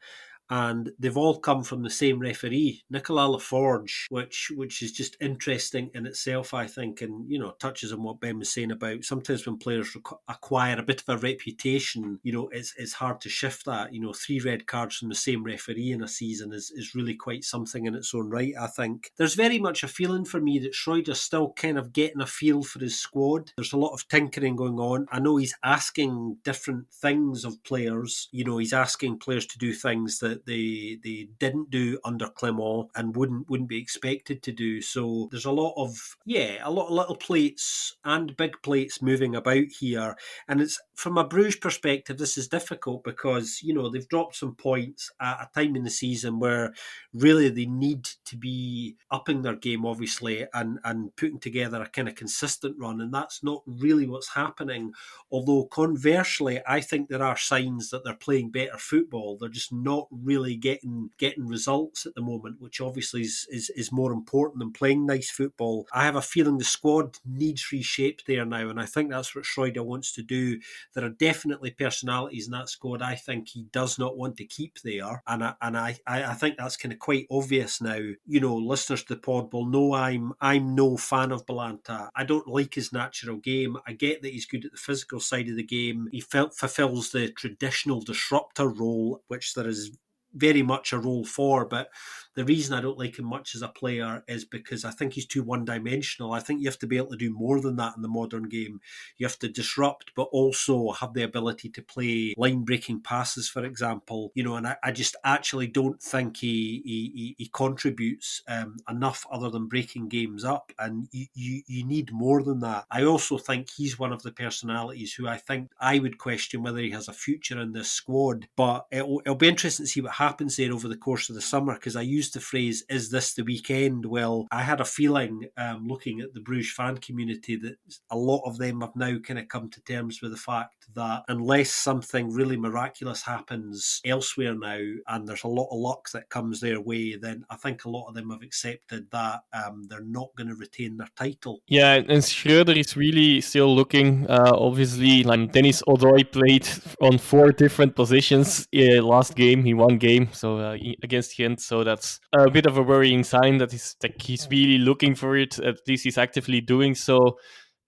and they've all come from the same referee, Nicolas Laforge, which is just interesting in itself, I think, and, you know, touches on what Ben was saying about sometimes when players acquire a bit of a reputation, you know, it's hard to shift that. You know, 3 red cards from the same referee in a season is really quite something in its own right, I think. There's very much a feeling for me that Schroeder's still kind of getting a feel for his squad. There's a lot of tinkering going on. I know he's asking different things of players. You know, he's asking players to do things that they didn't do under Clement and wouldn't be expected to do. So there's a lot of little plates and big plates moving about here. And it's, from a Bruges perspective, this is difficult because, you know, they've dropped some points at a time in the season where really they need to be upping their game, obviously, and putting together a kind of consistent run. And that's not really what's happening. Although conversely, I think there are signs that they're playing better football. They're just not really getting results at the moment, which obviously is more important than playing nice football. I have a feeling the squad needs reshaped there now, and I think that's what Schroeder wants to do. There are definitely personalities in that squad I think he does not want to keep there, and I think that's kind of quite obvious now. You know, listeners to the pod will know I'm no fan of Balanta. I don't like his natural game. I get that he's good at the physical side of the game. He fulfills the traditional disruptor role, which there is very much a role for, but the reason I don't like him much as a player is because I think he's too one-dimensional. I think you have to be able to do more than that in the modern game. You have to disrupt, but also have the ability to play line-breaking passes, for example. You know, and I just actually don't think he contributes enough other than breaking games up, and you need more than that. I also think he's one of the personalities who I think I would question whether he has a future in this squad, but it'll be interesting to see what happens there over the course of the summer, because I used the phrase, is this the weekend? Well, I had a feeling looking at the Bruges fan community that a lot of them have now kind of come to terms with the fact that unless something really miraculous happens elsewhere now and there's a lot of luck that comes their way, then I think a lot of them have accepted that they're not going to retain their title. Yeah, and Schroeder is really still looking. Obviously, like Dennis Odoi played on 4 different positions last game. He won game against Gent, so that's a bit of a worrying sign that he's really looking for it. At least he's actively doing so.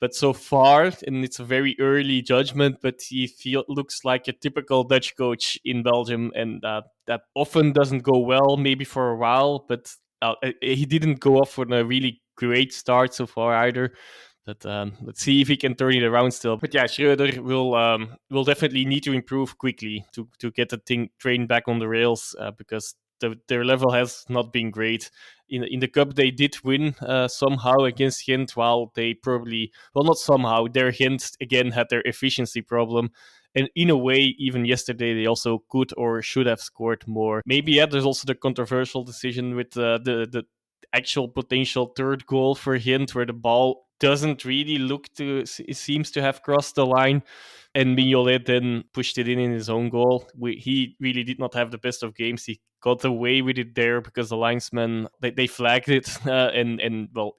But so far, and it's a very early judgment, but he looks like a typical Dutch coach in Belgium, and that often doesn't go well, maybe for a while, but he didn't go off on a really great start so far either. But let's see if he can turn it around still. But yeah, Schreuder will definitely need to improve quickly to get the train back on the rails, because their level has not been great. In the cup, they did win somehow against Gent, while they probably, well, not somehow, their Gent again had their efficiency problem. And in a way, even yesterday, they also could or should have scored more. Maybe, yeah, there's also the controversial decision with the actual potential third goal for Gent, where the ball doesn't really look to, it seems to have crossed the line, and Mignolet then pushed it in his own goal. He really did not have the best of games. He got away with it there because the linesmen they flagged it, and well,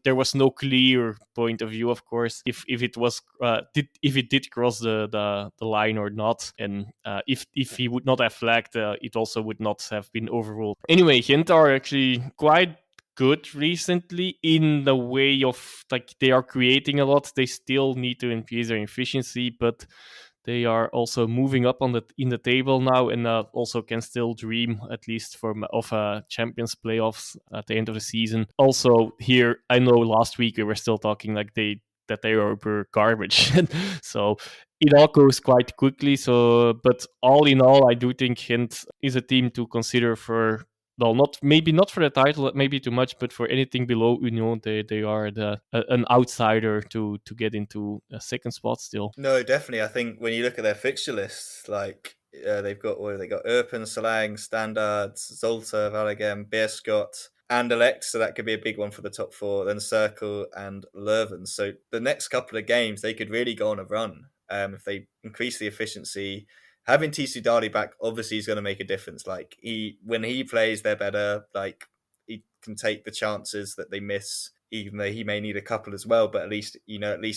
there was no clear point of view, of course, if it did cross the line or not, and if he would not have flagged, it also would not have been overruled. Anyway, Gent are actually quite good recently in the way of, like, they are creating a lot. They still need to increase their efficiency, but they are also moving up in the table now, and also can still dream at least of a Champions playoffs at the end of the season. Also here, I know last week we were still talking like that they were garbage, so it all goes quite quickly. So, but all in all, I do think Gent is a team to consider for, well, not for the title, maybe too much, but for anything below Union, they are an outsider to get into a second spot still. No, definitely. I think when you look at their fixture lists, like they've got Eupen, Salang, Standards, Zolta, Waregem, Beerschot, Anderlecht, so that could be a big one for the top four. Then Circle and Leuven. So the next couple of games, they could really go on a run if they increase the efficiency. Having Tisu Dali back obviously is going to make a difference. Like when he plays, they're better. Like he can take the chances that they miss, even though he may need a couple as well. But at least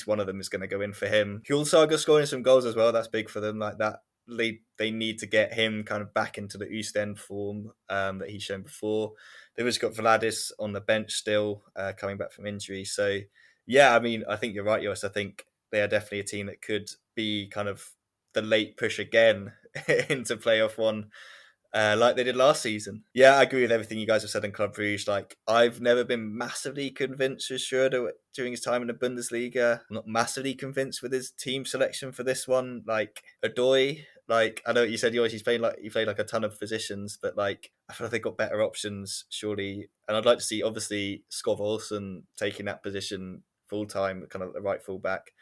one of them is going to go in for him. Hjulsager scoring some goals as well. That's big for them. Like that, they need to get him kind of back into the Oostend form that he's shown before. They've just got Vladis on the bench still, coming back from injury. So yeah, I mean, I think you're right, Joris. I think they are definitely a team that could be kind of the late push again into playoff one, like they did last season. Yeah, I agree with everything you guys have said in Club Brugge. Like, I've never been massively convinced with Schreuder during his time in the Bundesliga. I'm not massively convinced with his team selection for this one. Like, Adoy, like, I know what you said, he played like a ton of positions, but like, I feel like they've got better options, surely. And I'd like to see, obviously, Skov Olsen taking that position full time, kind of the right fullback.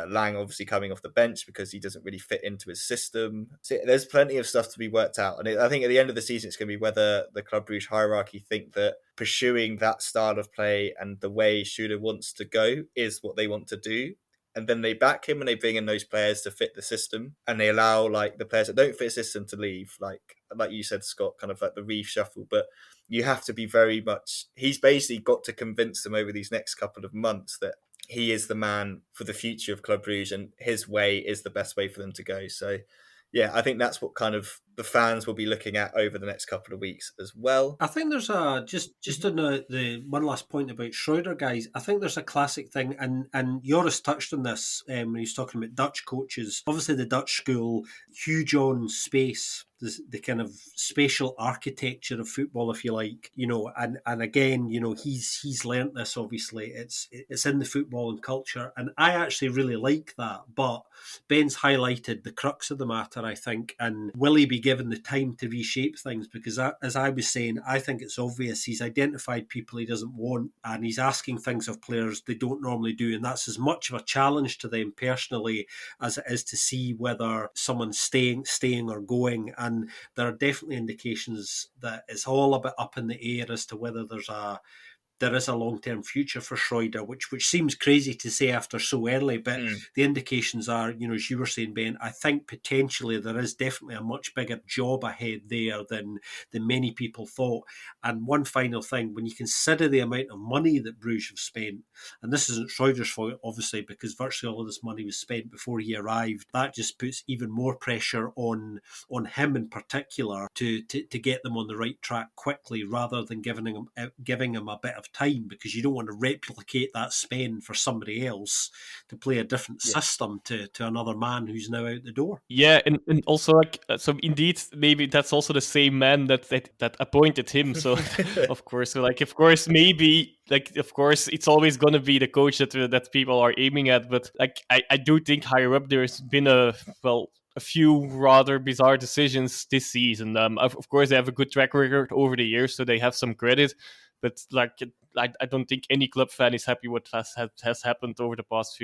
Lang obviously coming off the bench because he doesn't really fit into his system. So there's plenty of stuff to be worked out. And I think at the end of the season, it's going to be whether the Club Brugge hierarchy think that pursuing that style of play and the way Schreuder wants to go is what they want to do. And then they back him and they bring in those players to fit the system. And they allow like the players that don't fit the system to leave. Like you said, Scott, kind of like the reshuffle. But you have to be very much, he's basically got to convince them over these next couple of months that he is the man for the future of Club Brugge and his way is the best way for them to go. So, yeah, I think that's what kind of the fans will be looking at over the next couple of weeks as well. I think there's just on the one last point about Schreuder, guys. I think there's a classic thing, and Joris touched on this when he was talking about Dutch coaches. Obviously, the Dutch school, huge on space, the kind of spatial architecture of football, if you like, and again, he's learnt this. Obviously, it's in the football and culture, and I actually really like that. But Ben's highlighted the crux of the matter, I think, and will he be given the time to reshape things? Because as I was saying, I think it's obvious he's identified people he doesn't want, and he's asking things of players they don't normally do, and that's as much of a challenge to them personally as it is to see whether someone's staying or going. And there are definitely indications that it's all a bit up in the air as to whether there is a long-term future for Schreuder, which seems crazy to say after so early, but the indications are, as you were saying, Ben, I think potentially there is definitely a much bigger job ahead there than many people thought. And one final thing, when you consider the amount of money that Bruges have spent, and this isn't Schreuder's fault, obviously, because virtually all of this money was spent before he arrived, that just puts even more pressure on him in particular to get them on the right track quickly, rather than giving him a bit of of time, because you don't want to replicate that spend for somebody else to play a different system to another man who's now out the door. Yeah, and also like so indeed maybe that's also the same man that appointed him. So of course, so like of course maybe like of course it's always gonna be the coach that people are aiming at. But like I do think higher up there's been a few rather bizarre decisions this season. Of course they have a good track record over the years, so they have some credit. But like I don't think any club fan is happy what has happened over the past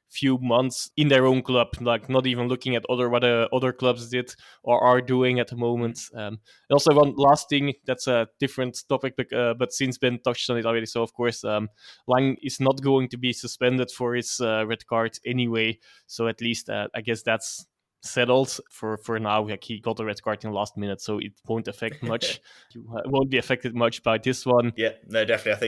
few months in their own club, like not even looking at what other clubs did or are doing at the moment. Also, one last thing that's a different topic, but since Ben touched on it already, so of course Lang is not going to be suspended for his red card anyway. So at least I guess that's settled for now. Like he got a red card in the last minute, so it won't affect much. You won't be affected much by this one. Yeah, no, definitely. I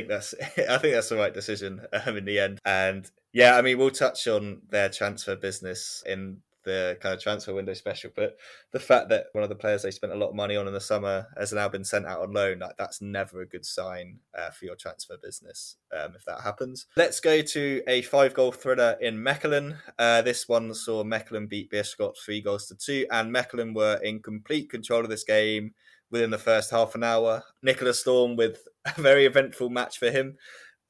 think that's the right decision in the end. And yeah, I mean, we'll touch on their transfer business in the kind of transfer window special, but the fact that one of the players they spent a lot of money on in the summer has now been sent out on loan, that's never a good sign for your transfer business if that happens. Let's go to a 5-goal thriller in Mechelen. This one saw Mechelen beat Beerschot 3-2, and Mechelen were in complete control of this game within the first half an hour. Nicholas Storm with a very eventful match for him.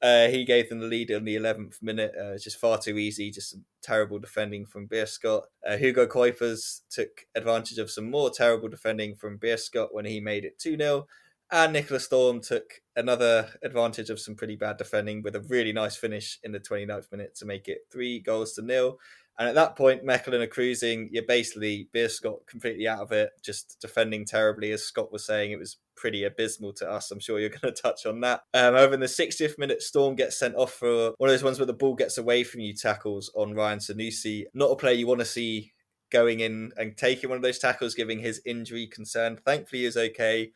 He gave them the lead in the 11th minute. It's just far too easy, just some terrible defending from Beerschot. Hugo Kuipers took advantage of some more terrible defending from Beerschot when he made it 2-0. And Nicholas Storm took another advantage of some pretty bad defending with a really nice finish in the 29th minute to make it 3-0. And at that point, Mechelen are cruising. You're basically Beerschot completely out of it, just defending terribly. As Scott was saying, it was pretty abysmal to us. I'm sure you're going to touch on that. Over in the 60th minute, Storm gets sent off for one of those ones where the ball gets away from you tackles on Ryan Sanusi. Not a player you want to see going in and taking one of those tackles, giving his injury concern. Thankfully, he was okay.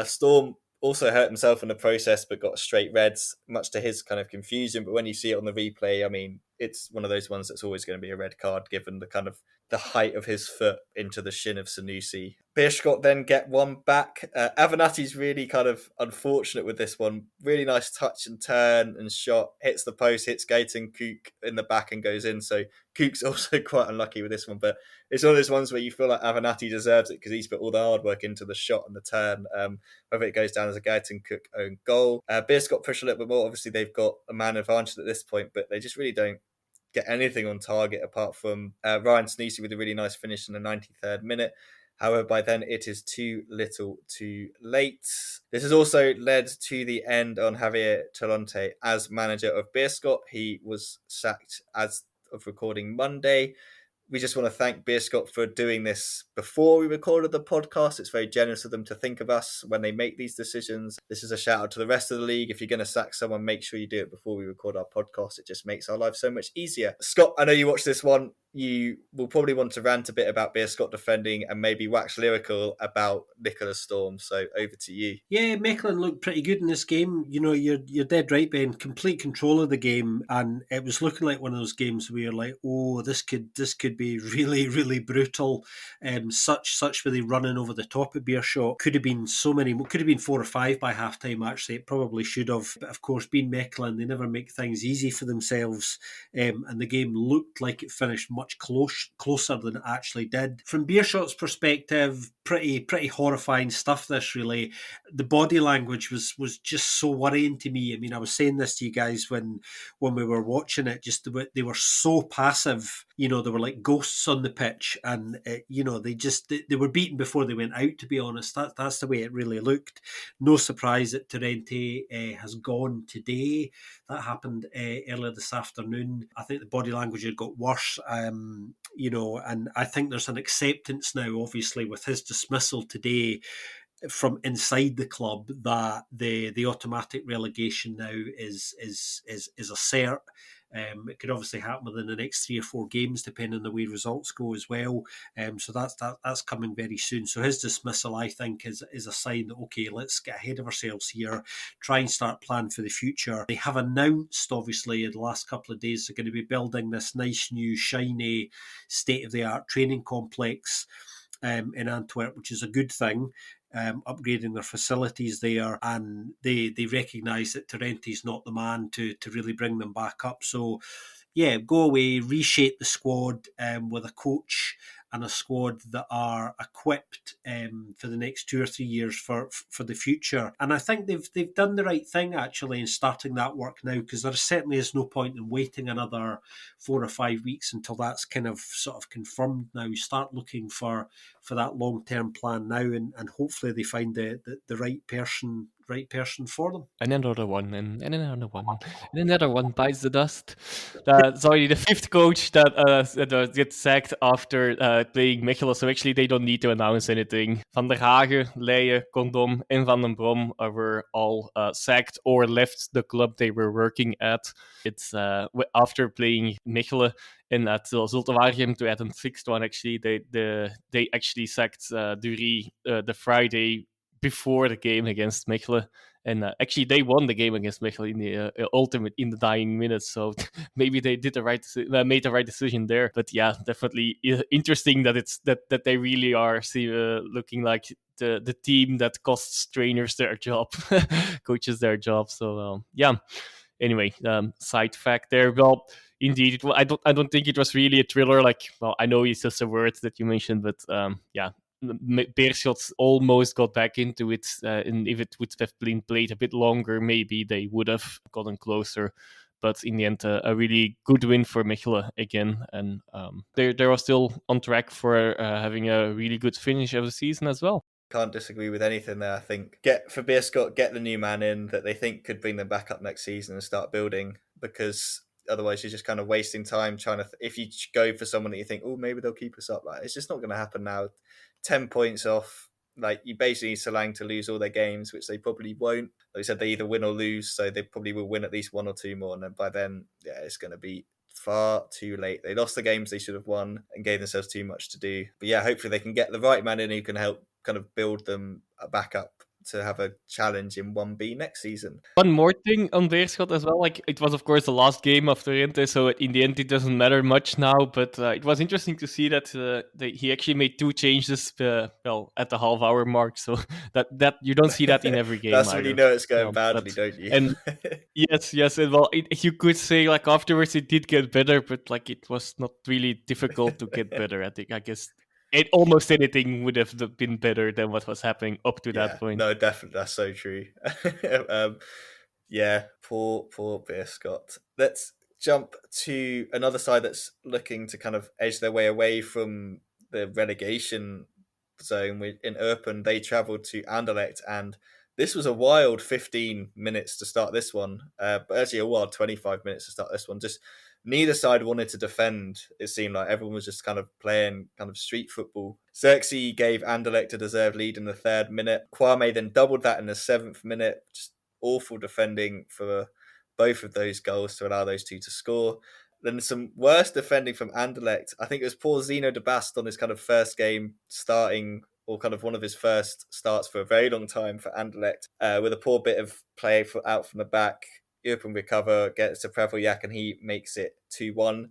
Storm also hurt himself in the process, but got straight reds, much to his kind of confusion. But when you see it on the replay, I mean, it's one of those ones that's always going to be a red card, given the kind of the height of his foot into the shin of Sanusi. Beerschot then get one back. Avenatti's really kind of unfortunate with this one. Really nice touch and turn and shot. Hits the post, hits Gaten Kook in the back and goes in. So Kook's also quite unlucky with this one. But it's one of those ones where you feel like Avenatti deserves it because he's put all the hard work into the shot and the turn. Whether it goes down as a Gaten Kook own goal. Beerschot push a little bit more. Obviously, they've got a man advantage at this point, but they just really don't get anything on target apart from Ryan Sanusi with a really nice finish in the 93rd minute. However, by then it is too little too late. This has also led to the end on Javier Talonte as manager of Beerschot. He was sacked as of recording Monday. We just want to thank Beerschot for doing this before we recorded the podcast. It's very generous of them to think of us when they make these decisions. This is a shout out to the rest of the league. If you're going to sack someone, make sure you do it before we record our podcast. It just makes our life so much easier. Scott, I know you watched this one. You will probably want to rant a bit about Beerschot defending and maybe wax lyrical about Nicholas Storm. So over to you. Yeah, Mechelen looked pretty good in this game. You know, you're dead right, Ben. Complete control of the game, and it was looking like one of those games where you're like, oh, this could be really, really brutal. Such were they running over the top of Beerschot. Could have been 4 or 5 by half time. Actually, it probably should have. But of course, being Mechelen, they never make things easy for themselves, and the game looked like it finished much closer than it actually did. From Beerschot's perspective, pretty horrifying stuff. This really, the body language was just so worrying to me. I mean, I was saying this to you guys when we were watching it. Just they were so passive. You know, they were like ghosts on the pitch, and you know, they were beaten before they went out. To be honest, that's the way it really looked. No surprise that Torrente has gone today. That happened earlier this afternoon. I think the body language had got worse. You know, and I think there's an acceptance now, obviously, with his dismissal today from inside the club, that the automatic relegation now is a cert. It could obviously happen within the next 3 or 4 games, depending on the way results go as well. So that's coming very soon. So his dismissal, I think, is a sign that, okay, let's get ahead of ourselves here, try and start planning for the future. They have announced, obviously, in the last couple of days, they're going to be building this nice new shiny state-of-the-art training complex in Antwerp, which is a good thing. upgrading their facilities there, and they recognise that Tarenti's not the man to really bring them back up. So yeah, go away, reshape the squad with a coach and a squad that are equipped for the next 2 or 3 years for the future. And I think they've done the right thing actually in starting that work now, because there certainly is no point in waiting another 4 or 5 weeks until that's kind of sort of confirmed now. You start looking for that long-term plan now, and hopefully they find the right person for them. And another one, and another one, and another one bites the dust. Sorry, the fifth coach that gets sacked after playing Mechelen. So actually, they don't need to announce anything. Van der Hagen, Leijen, Condom, and Van den Brom were all sacked or left the club they were working at. It's after playing Mechelen. And at Zulte Waregem, to add a sixth one, actually, they actually sacked Dury the Friday before the game against Mechelen. And actually, they won the game against Mechelen in the ultimate in the dying minutes. So maybe they did made the right decision there. But yeah, definitely interesting that it's that they really are looking like the team that costs trainers their job, coaches their job. So yeah. Anyway, side fact there. Well, indeed, I don't think it was really a thriller. Like, well, I know it's just a word that you mentioned, but yeah. Beerschot almost got back into it, and if it would have been played a bit longer, maybe they would have gotten closer. But in the end, a really good win for Mechelen again, and they are still on track for having a really good finish of the season as well. Can't disagree with anything there. I think for Beerschot, get the new man in that they think could bring them back up next season and start building, because otherwise you're just kind of wasting time trying to. If you go for someone that you think, oh, maybe they'll keep us up, like it's just not going to happen now. 10 points off. Like you basically need Solang to lose all their games, which they probably won't. Like I said, they either win or lose, so they probably will win at least one or two more, and then by then, yeah, it's going to be far too late. They lost the games they should have won and gave themselves too much to do. But yeah, hopefully they can get the right man in who can help kind of build them back up to have a challenge in 1B next season. One more thing on Beerschot as well, like it was of course the last game of Tarente, so in the end it doesn't matter much now, but it was interesting to see that he actually made two changes at the half hour mark, so that you don't see that in every game. That's either. When you know it's going badly, don't you? And yes, and well, you could say like afterwards it did get better, but like it was not really difficult to get better. I guess almost anything would have been better than what was happening up to that point. No, definitely, that's so true. Yeah, poor Beerschot. Let's jump to another side that's looking to kind of edge their way away from the relegation zone. In Eupen, they travelled to Anderlecht, and this was a wild 15 minutes to start this one, but actually a wild 25 minutes to start this one. Just neither side wanted to defend. It seemed like everyone was just kind of playing kind of street football. Xerxes gave Anderlecht a deserved lead in the 3rd minute. Kwame then doubled that in the 7th minute. Just awful defending for both of those goals to allow those two to score. Then some worse defending from Anderlecht. I think it was poor Zeno de Bast on his kind of first game starting, or kind of one of his first starts for a very long time for Anderlecht, with a poor bit of play out from the back. Eupen recover, gets to Preveljak, and he makes it 2-1.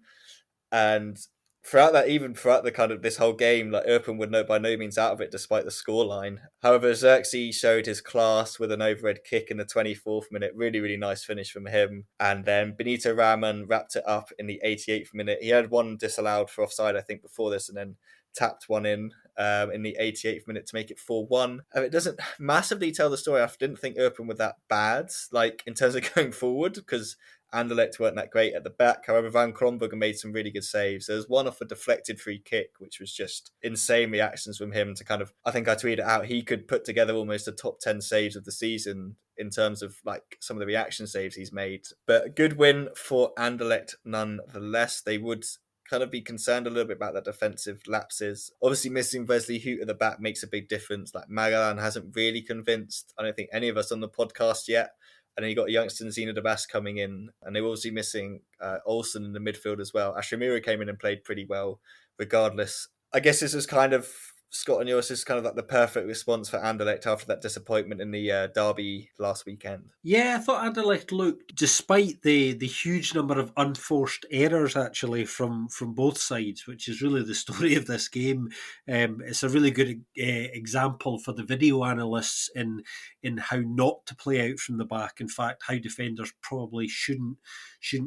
And throughout the kind of this whole game, like Eupen were by no means out of it despite the scoreline. However, Xerxes showed his class with an overhead kick in the 24th minute. Really, really nice finish from him. And then Benito Raman wrapped it up in the 88th minute. He had one disallowed for offside, I think, before this, and then tapped one in the 88th minute to make it 4-1. It doesn't massively tell the story. I didn't think Eupen were that bad, like in terms of going forward, because Anderlecht weren't that great at the back. However, Van Kronberger made some really good saves. There was one off a deflected free kick, which was just insane reactions from him to kind of, I think I tweeted out, he could put together almost a top 10 saves of the season in terms of like some of the reaction saves he's made. But a good win for Anderlecht nonetheless. They would kind of be concerned a little bit about the defensive lapses. Obviously missing Wesley Hoot at the back makes a big difference. Like Magalan hasn't really convinced, I don't think, any of us on the podcast yet. And then you got youngster Zena de Bast coming in, and they were obviously missing Olsen in the midfield as well. Ashramura came in and played pretty well regardless. I guess this was kind of Scott and yours is kind of like the perfect response for Anderlecht after that disappointment in the derby last weekend. Yeah, I thought Anderlecht looked, despite the huge number of unforced errors actually from both sides, which is really the story of this game. It's a really good example for the video analysts in how not to play out from the back. In fact, how defenders probably shouldn't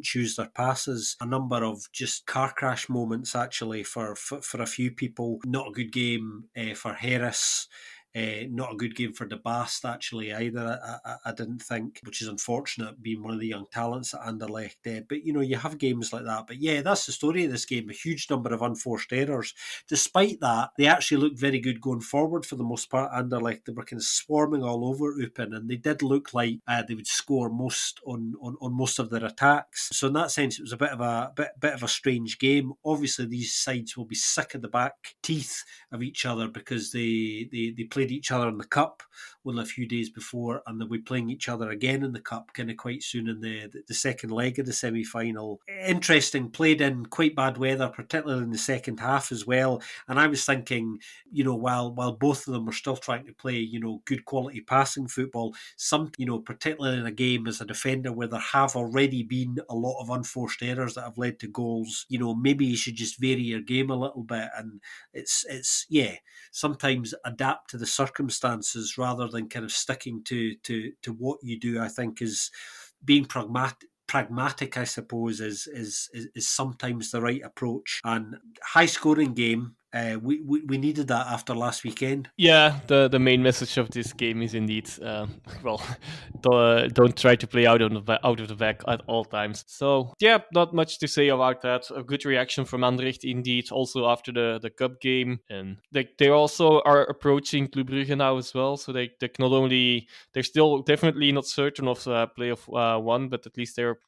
choose their passes. A number of just car crash moments actually for a few people. Not a good game for Harris. Not a good game for De Bast, actually, either, I didn't think, which is unfortunate, being one of the young talents at Anderlecht. But, you have games like that. But, yeah, that's the story of this game, a huge number of unforced errors. Despite that, they actually looked very good going forward for the most part, Anderlecht. They were kind of swarming all over Eupen, and they did look like they would score most on most of their attacks. So in that sense, it was a bit of a strange game. Obviously, these sides will be sick of the back teeth of each other because they played each other in the cup only a few days before, and they'll be playing each other again in the cup kind of quite soon in the second leg of the semi-final. Interesting, played in quite bad weather, particularly in the second half as well. And I was thinking, while both of them were still trying to play, good quality passing football, particularly in a game as a defender where there have already been a lot of unforced errors that have led to goals, maybe you should just vary your game a little bit. And it's sometimes adapt to the circumstances rather than kind of sticking to what you do. I think is being pragmatic, I suppose, is sometimes the right approach. And high scoring game. We needed that after last weekend. Yeah, the main message of this game is indeed, don't try to play out of the back at all times. So yeah, not much to say about that. A good reaction from Anderlecht indeed, also after the cup game, and they also are approaching Club Brugge now as well. So they not only, they're still definitely not certain of playoff one, but at least they're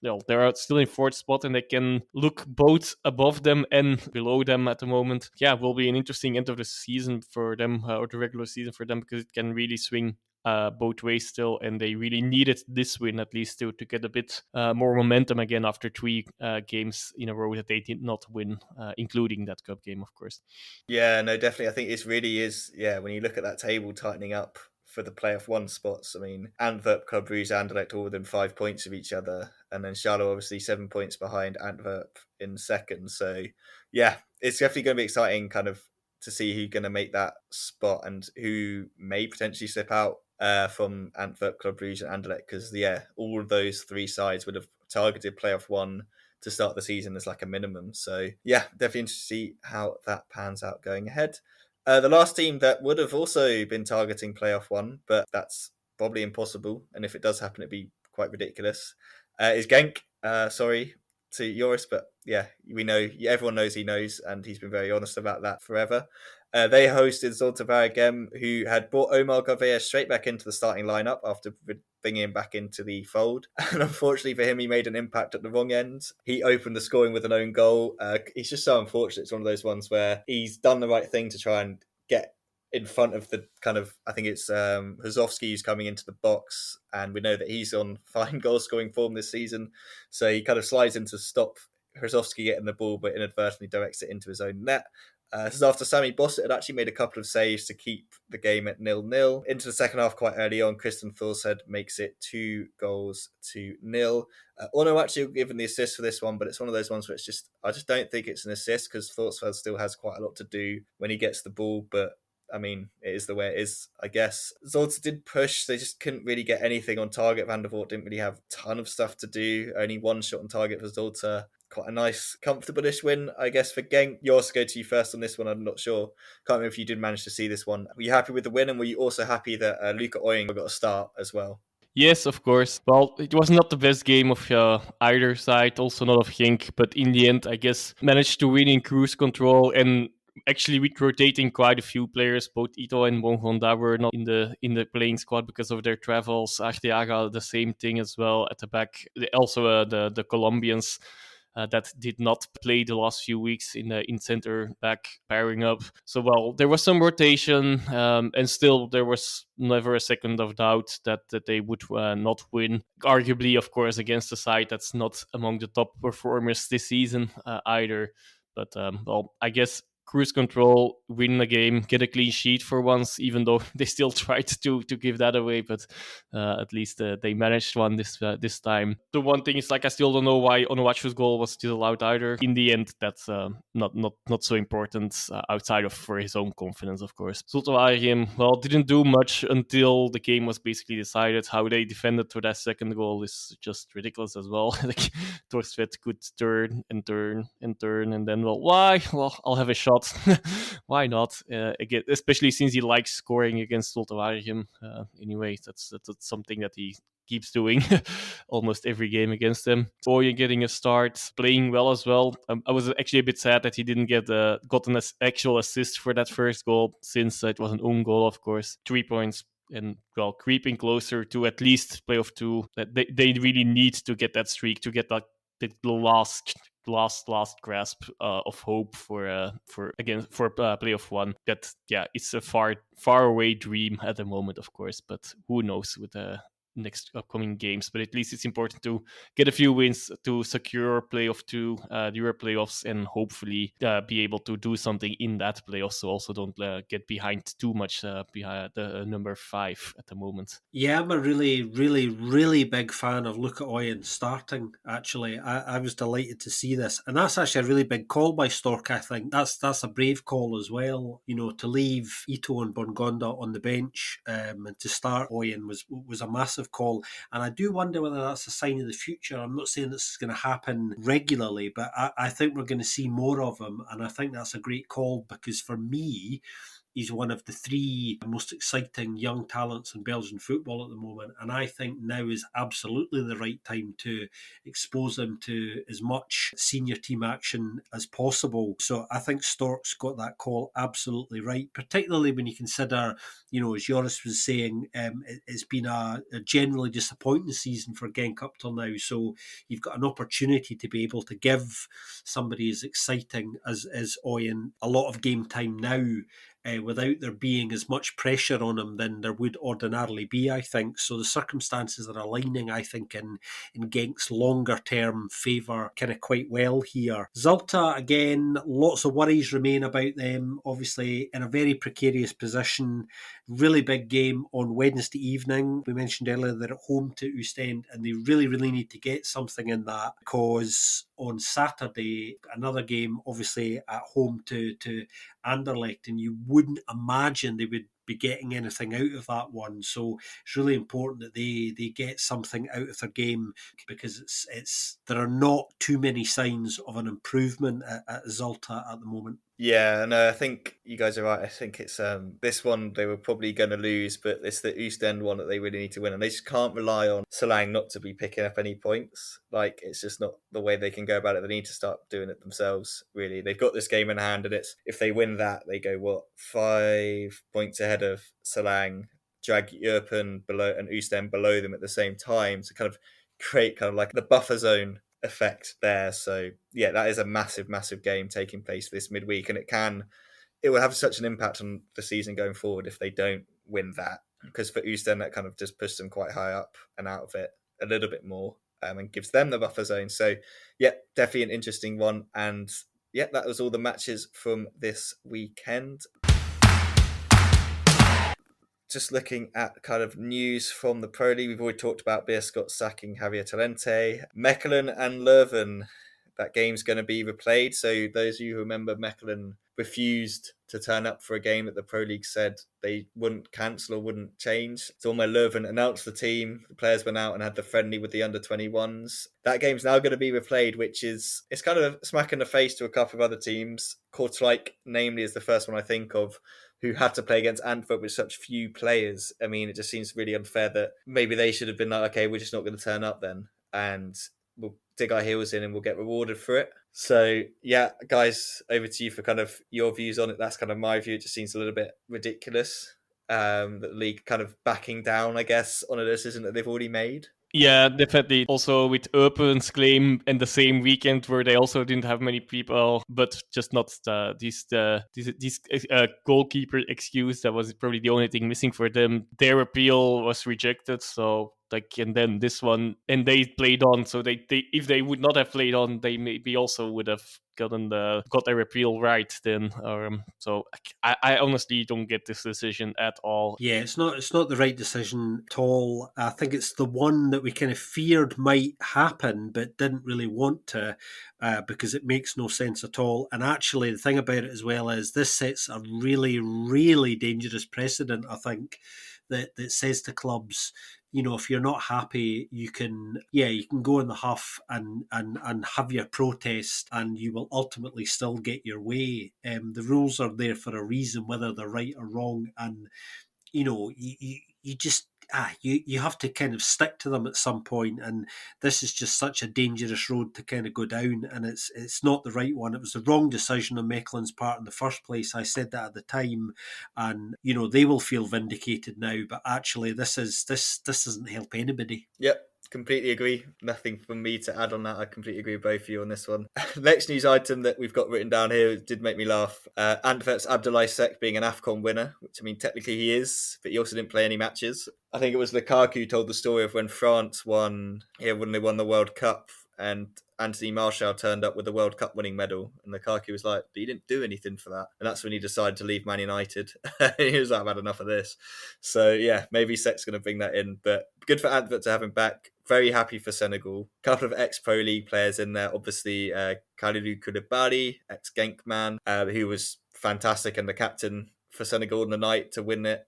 still in fourth spot, and they can look both above them and below them at the moment. Yeah, will be an interesting end of the season for them, or the regular season for them, because it can really swing both ways still, and they really needed this win at least to get a bit more momentum again after three games in a row that they did not win, including that cup game, of course. Yeah, no, definitely. I think it really is, when you look at that table tightening up for the playoff one spots, I mean, Antwerp, Club Brugge, Anderlecht all within 5 points of each other, and then Charleroi obviously 7 points behind Antwerp in second. So yeah, it's definitely going to be exciting kind of to see who's going to make that spot and who may potentially slip out from Antwerp, Club Brugge and Anderlecht, because all of those three sides would have targeted playoff one to start the season as like a minimum. So yeah, definitely interested to see how that pans out going ahead. The last team that would have also been targeting playoff one, but that's probably impossible, and if it does happen, it'd be quite ridiculous, is Genk. Sorry to Joris, but yeah, we know, everyone knows he knows, and he's been very honest about that forever. They hosted Zulte Waregem, who had brought Omar Gouveia straight back into the starting lineup after bringing him back into the fold. And unfortunately for him, he made an impact at the wrong end. He opened the scoring with an own goal. It's just so unfortunate. It's one of those ones where he's done the right thing to try and get in front of the kind of, I think it's Hrzowski who's coming into the box, and we know that he's on fine goal scoring form this season. So he kind of slides in to stop Hrzowski getting the ball, but inadvertently directs it into his own net. This is after Sammy Bossett had actually made a couple of saves to keep the game at 0-0. Into the second half quite early on, Christian Thorstead makes it 2-0. Ono actually given the assist for this one, but it's one of those ones where I just don't think it's an assist, because Thorstead still has quite a lot to do when he gets the ball, but I mean, it is the way it is, I guess. Zulte did push. They just couldn't really get anything on target. Van der Voort didn't really have a ton of stuff to do. Only one shot on target for Zulte. Quite a nice, comfortable-ish win, I guess, for Genk. Yours, go to you first on this one. I'm not sure. Can't remember if you did manage to see this one. Were you happy with the win, and were you also happy that Luca Oying got a start as well? Yes, of course. Well, it was not the best game of either side, also not of Genk, but in the end, I guess, managed to win in cruise control, and actually with rotating quite a few players. Both Ito and Bongonda were not in the playing squad because of their travels. Arteaga, the same thing as well at the back. Also the Colombians that did not play the last few weeks in center back pairing up. So, well, there was some rotation, and still there was never a second of doubt that they would not win. Arguably, of course, against a side that's not among the top performers this season either. But, well, I guess cruise control, win a game, get a clean sheet for once, even though they still tried to give that away, but at least they managed one this time. The one thing is, like, I still don't know why Onuachu's goal was still allowed either. In the end, that's not so important outside of for his own confidence, of course. Zulte Waregem, well, didn't do much until the game was basically decided. How they defended for that second goal is just ridiculous as well. Like, Torstvedt could turn and turn and turn, and then, well, why? Well, I'll have a shot. Why not? Again, especially since he likes scoring against Zulte Waregem. Anyway, that's something that he keeps doing almost every game against them. Boyan getting a start, playing well as well. I was actually a bit sad that he didn't get an actual assist for that first goal, since it was an own goal, of course. 3 points. And, well, creeping closer to at least playoff 2. That they really need to get that streak, to get that the last grasp of hope for playoff 1. That, yeah, it's a far away dream at the moment, of course, but who knows with the next upcoming games. But at least it's important to get a few wins to secure playoff 2, the Euro playoffs, and hopefully be able to do something in that playoff, so also don't get behind too much behind the number 5 at the moment. Yeah, I'm a really, really, really big fan of Luca Oyen starting, actually. I was delighted to see this. And that's actually a really big call by Stork, I think. That's a brave call as well. You know, to leave Ito and Bongonda on the bench and to start Oyen was a massive call. And I do wonder whether that's a sign of the future. I'm not saying this is going to happen regularly, but I think we're going to see more of him. And I think that's a great call, because for me, he's one of the 3 most exciting young talents in Belgian football at the moment. And I think now is absolutely the right time to expose him to as much senior team action as possible. So I think Stork's got that call absolutely right, particularly when you consider, you know, as Joris was saying, it's been a generally disappointing season for Genk up till now. So you've got an opportunity to be able to give somebody as exciting as Oyen a lot of game time now, without there being as much pressure on him than there would ordinarily be, I think. So the circumstances are aligning, I think, in Genk's longer term favour kind of quite well here. Zulte, again, lots of worries remain about them, obviously in a very precarious position. Really big game on Wednesday evening. We mentioned earlier they're at home to Oostend, and they really, really need to get something in that, because on Saturday, another game, obviously at home to Anderlecht, and you wouldn't imagine they would be getting anything out of that one. So it's really important that they get something out of their game, because it's there are not too many signs of an improvement at Zulte at the moment. Yeah, and I think you guys are right. I think it's this one they were probably going to lose, but it's the Oostend one that they really need to win, and they just can't rely on Solang not to be picking up any points. Like, it's just not the way they can go about it. They need to start doing it themselves, really. They've got this game in hand, and it's if they win that, they go 5 points ahead of Solang, drag Jurpen below and Oostend below them at the same time to kind of create kind of like the buffer zone effect there. So yeah, that is a massive game taking place this midweek, and it will have such an impact on the season going forward if they don't win that, because for Oostend that kind of just pushes them quite high up and out of it a little bit more, and gives them the buffer zone. So yeah, definitely an interesting one. And yeah, that was all the matches from this weekend. Just looking at kind of news from the Pro League, we've already talked about Beerschot sacking Javier Talente. Mechelen and Leuven, that game's going to be replayed. So those of you who remember, Mechelen refused to turn up for a game that the Pro League said they wouldn't cancel or wouldn't change. So when Leuven announced the team, the players went out and had the friendly with the under-21s. That game's now going to be replayed, it's kind of a smack in the face to a couple of other teams. Kortrijk, namely, is the first one I think of, who had to play against Antwerp with such few players. I mean, it just seems really unfair that maybe they should have been like, okay, we're just not going to turn up then, and we'll dig our heels in and we'll get rewarded for it. So yeah, guys, over to you for kind of your views on it. That's kind of my view. It just seems a little bit ridiculous that the league kind of backing down, I guess, on a decision that they've already made. Yeah, definitely. Also with Eupen's claim and the same weekend where they also didn't have many people, but just not this goalkeeper excuse. That was probably the only thing missing for them. Their appeal was rejected, so And then this one, and they played on. So they if they would not have played on, they maybe also would have got their appeal right then. So I honestly don't get this decision at all. Yeah, it's not the right decision at all. I think it's the one that we kind of feared might happen, but didn't really want to, because it makes no sense at all. And actually, the thing about it as well is this sets a really, really dangerous precedent, I think, that says to clubs, if you're not happy, you can go in the huff and have your protest, and you will ultimately still get your way. The rules are there for a reason, whether they're right or wrong, and you just you have to kind of stick to them at some point, and this is just such a dangerous road to kind of go down, and it's not the right one. It was the wrong decision on Mechelen's part in the first place. I said that at the time, and they will feel vindicated now, but actually this doesn't help anybody. Yep. Completely agree. Nothing from me to add on that. I completely agree with both of you on this one. Next news item that we've got written down here did make me laugh. Antwerp's Abdoulaye Seck being an AFCON winner, which, I mean, technically he is, but he also didn't play any matches. I think it was Lukaku who told the story of when France won, when they won the World Cup, and Anthony Martial turned up with the World Cup winning medal, and Lukaku was like, but he didn't do anything for that. And that's when he decided to leave Man United. He was like, I've had enough of this. So yeah, maybe Seck's going to bring that in, but good for Antwerp to have him back. Very happy for Senegal. Couple of ex-Pro League players in there, obviously Kalidou Koulibaly, ex-Genk man, who was fantastic and the captain for Senegal on the night to win it.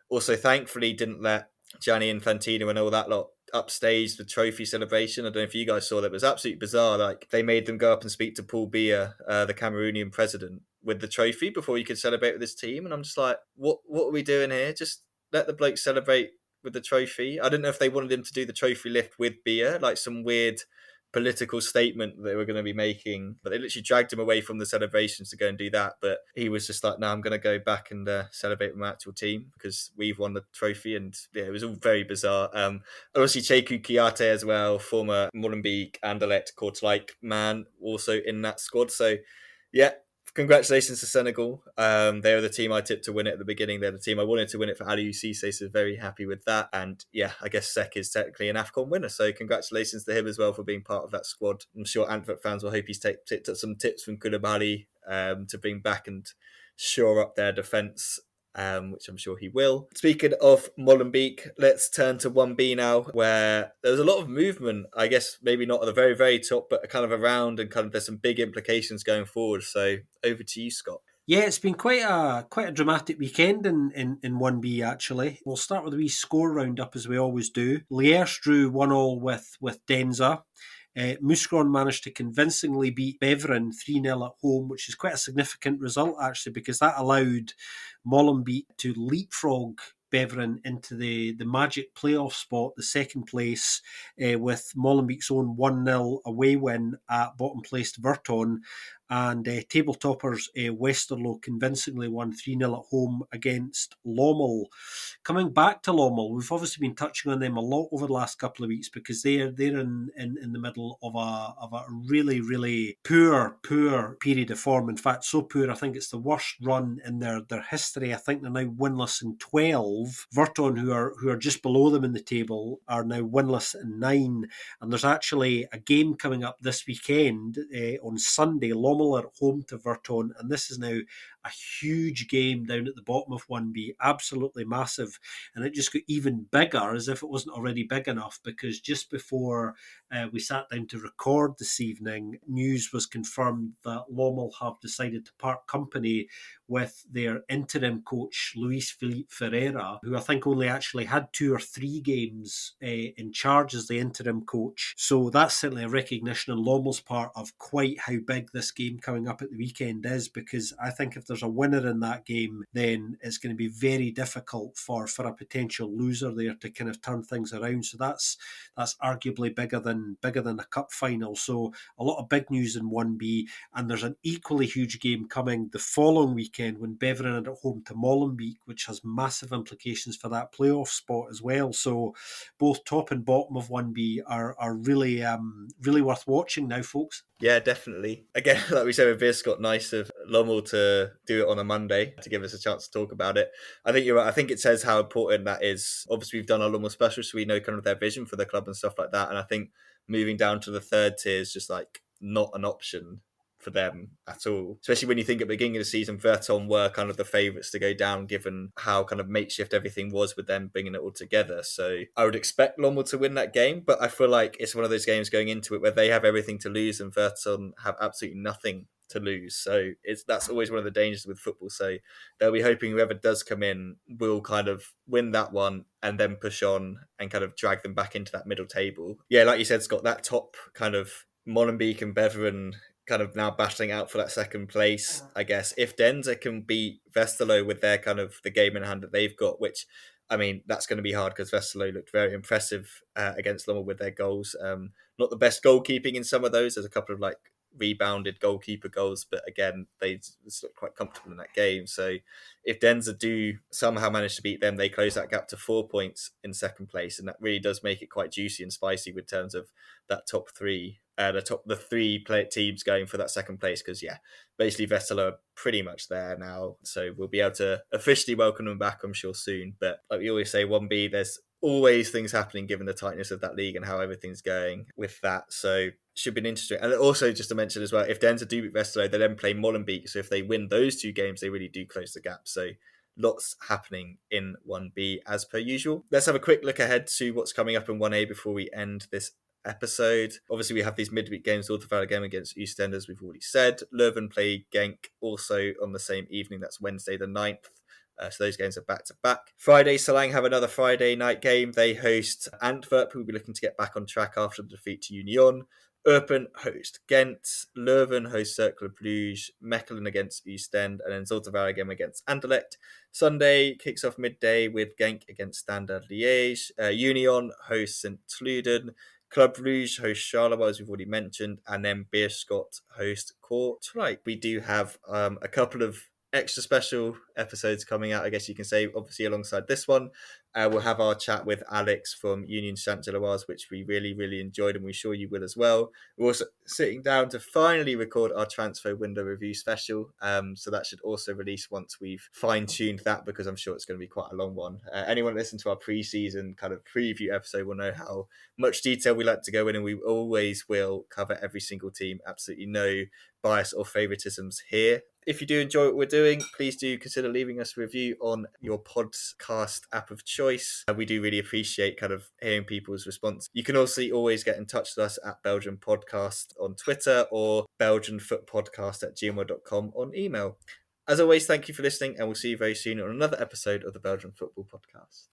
Also, thankfully, didn't let Gianni Infantino and all that lot upstage the trophy celebration. I don't know if you guys saw that. It was absolutely bizarre. Like, they made them go up and speak to Paul Biya, the Cameroonian president, with the trophy before you could celebrate with his team. And I'm just like, what are we doing here? Just let the bloke celebrate with the trophy. I didn't know if they wanted him to do the trophy lift with Biya, like some weird political statement that they were going to be making, but they literally dragged him away from the celebrations to go and do that. But he was just like, no, I'm going to go back and celebrate with my actual team because we've won the trophy. And yeah, it was all very bizarre. Obviously Cheku Kouyaté as well, former Molenbeek and Anderlecht Kortrijk man, also in that squad. So yeah, congratulations to Senegal. They were the team I tipped to win it at the beginning. They're the team I wanted to win it for Aliou Cissé, so very happy with that. And yeah, I guess Seck is technically an AFCON winner, so congratulations to him as well for being part of that squad. I'm sure Antwerp fans will hope he's picked up some tips from Koulibaly to bring back and shore up their defence, which I'm sure he will. Speaking of Molenbeek, let's turn to 1B now, where there was a lot of movement, I guess maybe not at the very, very top, but kind of around, and kind of there's some big implications going forward. So over to you, Scott. Yeah, it's been quite a dramatic weekend in 1B, actually. We'll start with a wee score roundup, as we always do. Liège drew 1-1 with Denza. Mouscron managed to convincingly beat Beveren 3-0 at home, which is quite a significant result, actually, because that allowed Molenbeek to leapfrog Beveren into the magic playoff spot, the second place, with Molenbeek's own 1-0 away win at bottom-placed Virton. And table toppers Westerlo convincingly won 3-0 at home against Lommel. Coming back to Lommel, we've obviously been touching on them a lot over the last couple of weeks because they're in the middle of a really, really poor period of form. In fact, so poor, I think it's the worst run in their history. I think they're now winless in 12. Virton, who are just below them in the table, are now winless in 9. And there's actually a game coming up this weekend on Sunday. Lommel are at home to Virton, and this is now a huge game down at the bottom of 1B, absolutely massive, and it just got even bigger as if it wasn't already big enough, because just before we sat down to record this evening, news was confirmed that Lommel have decided to part company with their interim coach Luis Felipe Ferreira, who I think only actually had 2 or 3 games in charge as the interim coach. So that's certainly a recognition on Lommel's part of quite how big this game coming up at the weekend is, because I think if there's a winner in that game, then it's going to be very difficult for a potential loser there to kind of turn things around. So that's arguably bigger than a cup final. So a lot of big news in 1B, and there's an equally huge game coming the following weekend when Beveren are at home to Molenbeek, which has massive implications for that playoff spot as well. So both top and bottom of 1B are really really worth watching now, folks. Yeah, definitely. Again, like we said with Beerschot, nice of Lommel to do it on a Monday to give us a chance to talk about it. I think you're right. I think it says how important that is. Obviously, we've done a lot more special, so we know kind of their vision for the club and stuff like that. And I think moving down to the third tier is just like not an option for them at all. Especially when you think at the beginning of the season, Verton were kind of the favourites to go down, given how kind of makeshift everything was with them bringing it all together. So I would expect Lommel to win that game, but I feel like it's one of those games going into it where they have everything to lose and Verton have absolutely nothing to lose. So that's always one of the dangers with football. So they'll be hoping whoever does come in will kind of win that one and then push on and kind of drag them back into that middle table. Yeah, like you said, Scott, that top kind of Molenbeek and Beveren kind of now battling out for that second place. I guess if Denzer can beat Westerlo with their kind of the game in hand that they've got, which I mean, that's going to be hard because Westerlo looked very impressive against Lommel with their goals. Not the best goalkeeping in some of those. There's a couple of like rebounded goalkeeper goals, but again, they looked quite comfortable in that game. So if Denzer do somehow manage to beat them, they close that gap to 4 points in second place, and that really does make it quite juicy and spicy with terms of that top three. The three teams going for that second place, because basically Westerlo are pretty much there now, so we'll be able to officially welcome them back, I'm sure, soon. But like we always say, 1B, there's always things happening given the tightness of that league and how everything's going with that. So should be an interesting. And also just to mention as well, if Denzer do beat Westerlo, they then play Molenbeek. So if they win those two games, they really do close the gap. So lots happening in 1B as per usual. Let's have a quick look ahead to what's coming up in 1A before we end this episode. Obviously, we have these midweek games, Autoval game against Oostende, as we've already said. Leuven play Genk also on the same evening. That's Wednesday the 9th. So those games are back to back. Friday, Salang have another Friday night game. They host Antwerp, who will be looking to get back on track after the defeat to Union. Eupen host Gent. Leuven host Club Brugge. Mechelen against Oostende. And then Zultavara again against Anderlecht. Sunday kicks off midday with Genk against Standard Liège. Union hosts St. Truden. Club Brugge host Charleroi, as we've already mentioned, and then Beerschot host Kortrijk. We do have a couple of extra special episodes coming out, I guess you can say, obviously alongside this one. We'll have our chat with Alex from Union Saint-Gilloise, which we really, really enjoyed, and we're sure you will as well. We're also sitting down to finally record our transfer window review special, so that should also release once we've fine-tuned that, because I'm sure it's going to be quite a long one. Anyone listen to our pre-season kind of preview episode will know how much detail we like to go in, and we always will cover every single team. Absolutely no bias or favoritisms here. If you do enjoy what we're doing, please do consider leaving us a review on your podcast app of choice. We do really appreciate kind of hearing people's response. You can also always get in touch with us at Belgian Podcast on Twitter or belgianfootpodcast@gmail.com on email. As always, thank you for listening, and we'll see you very soon on another episode of the Belgian Football Podcast.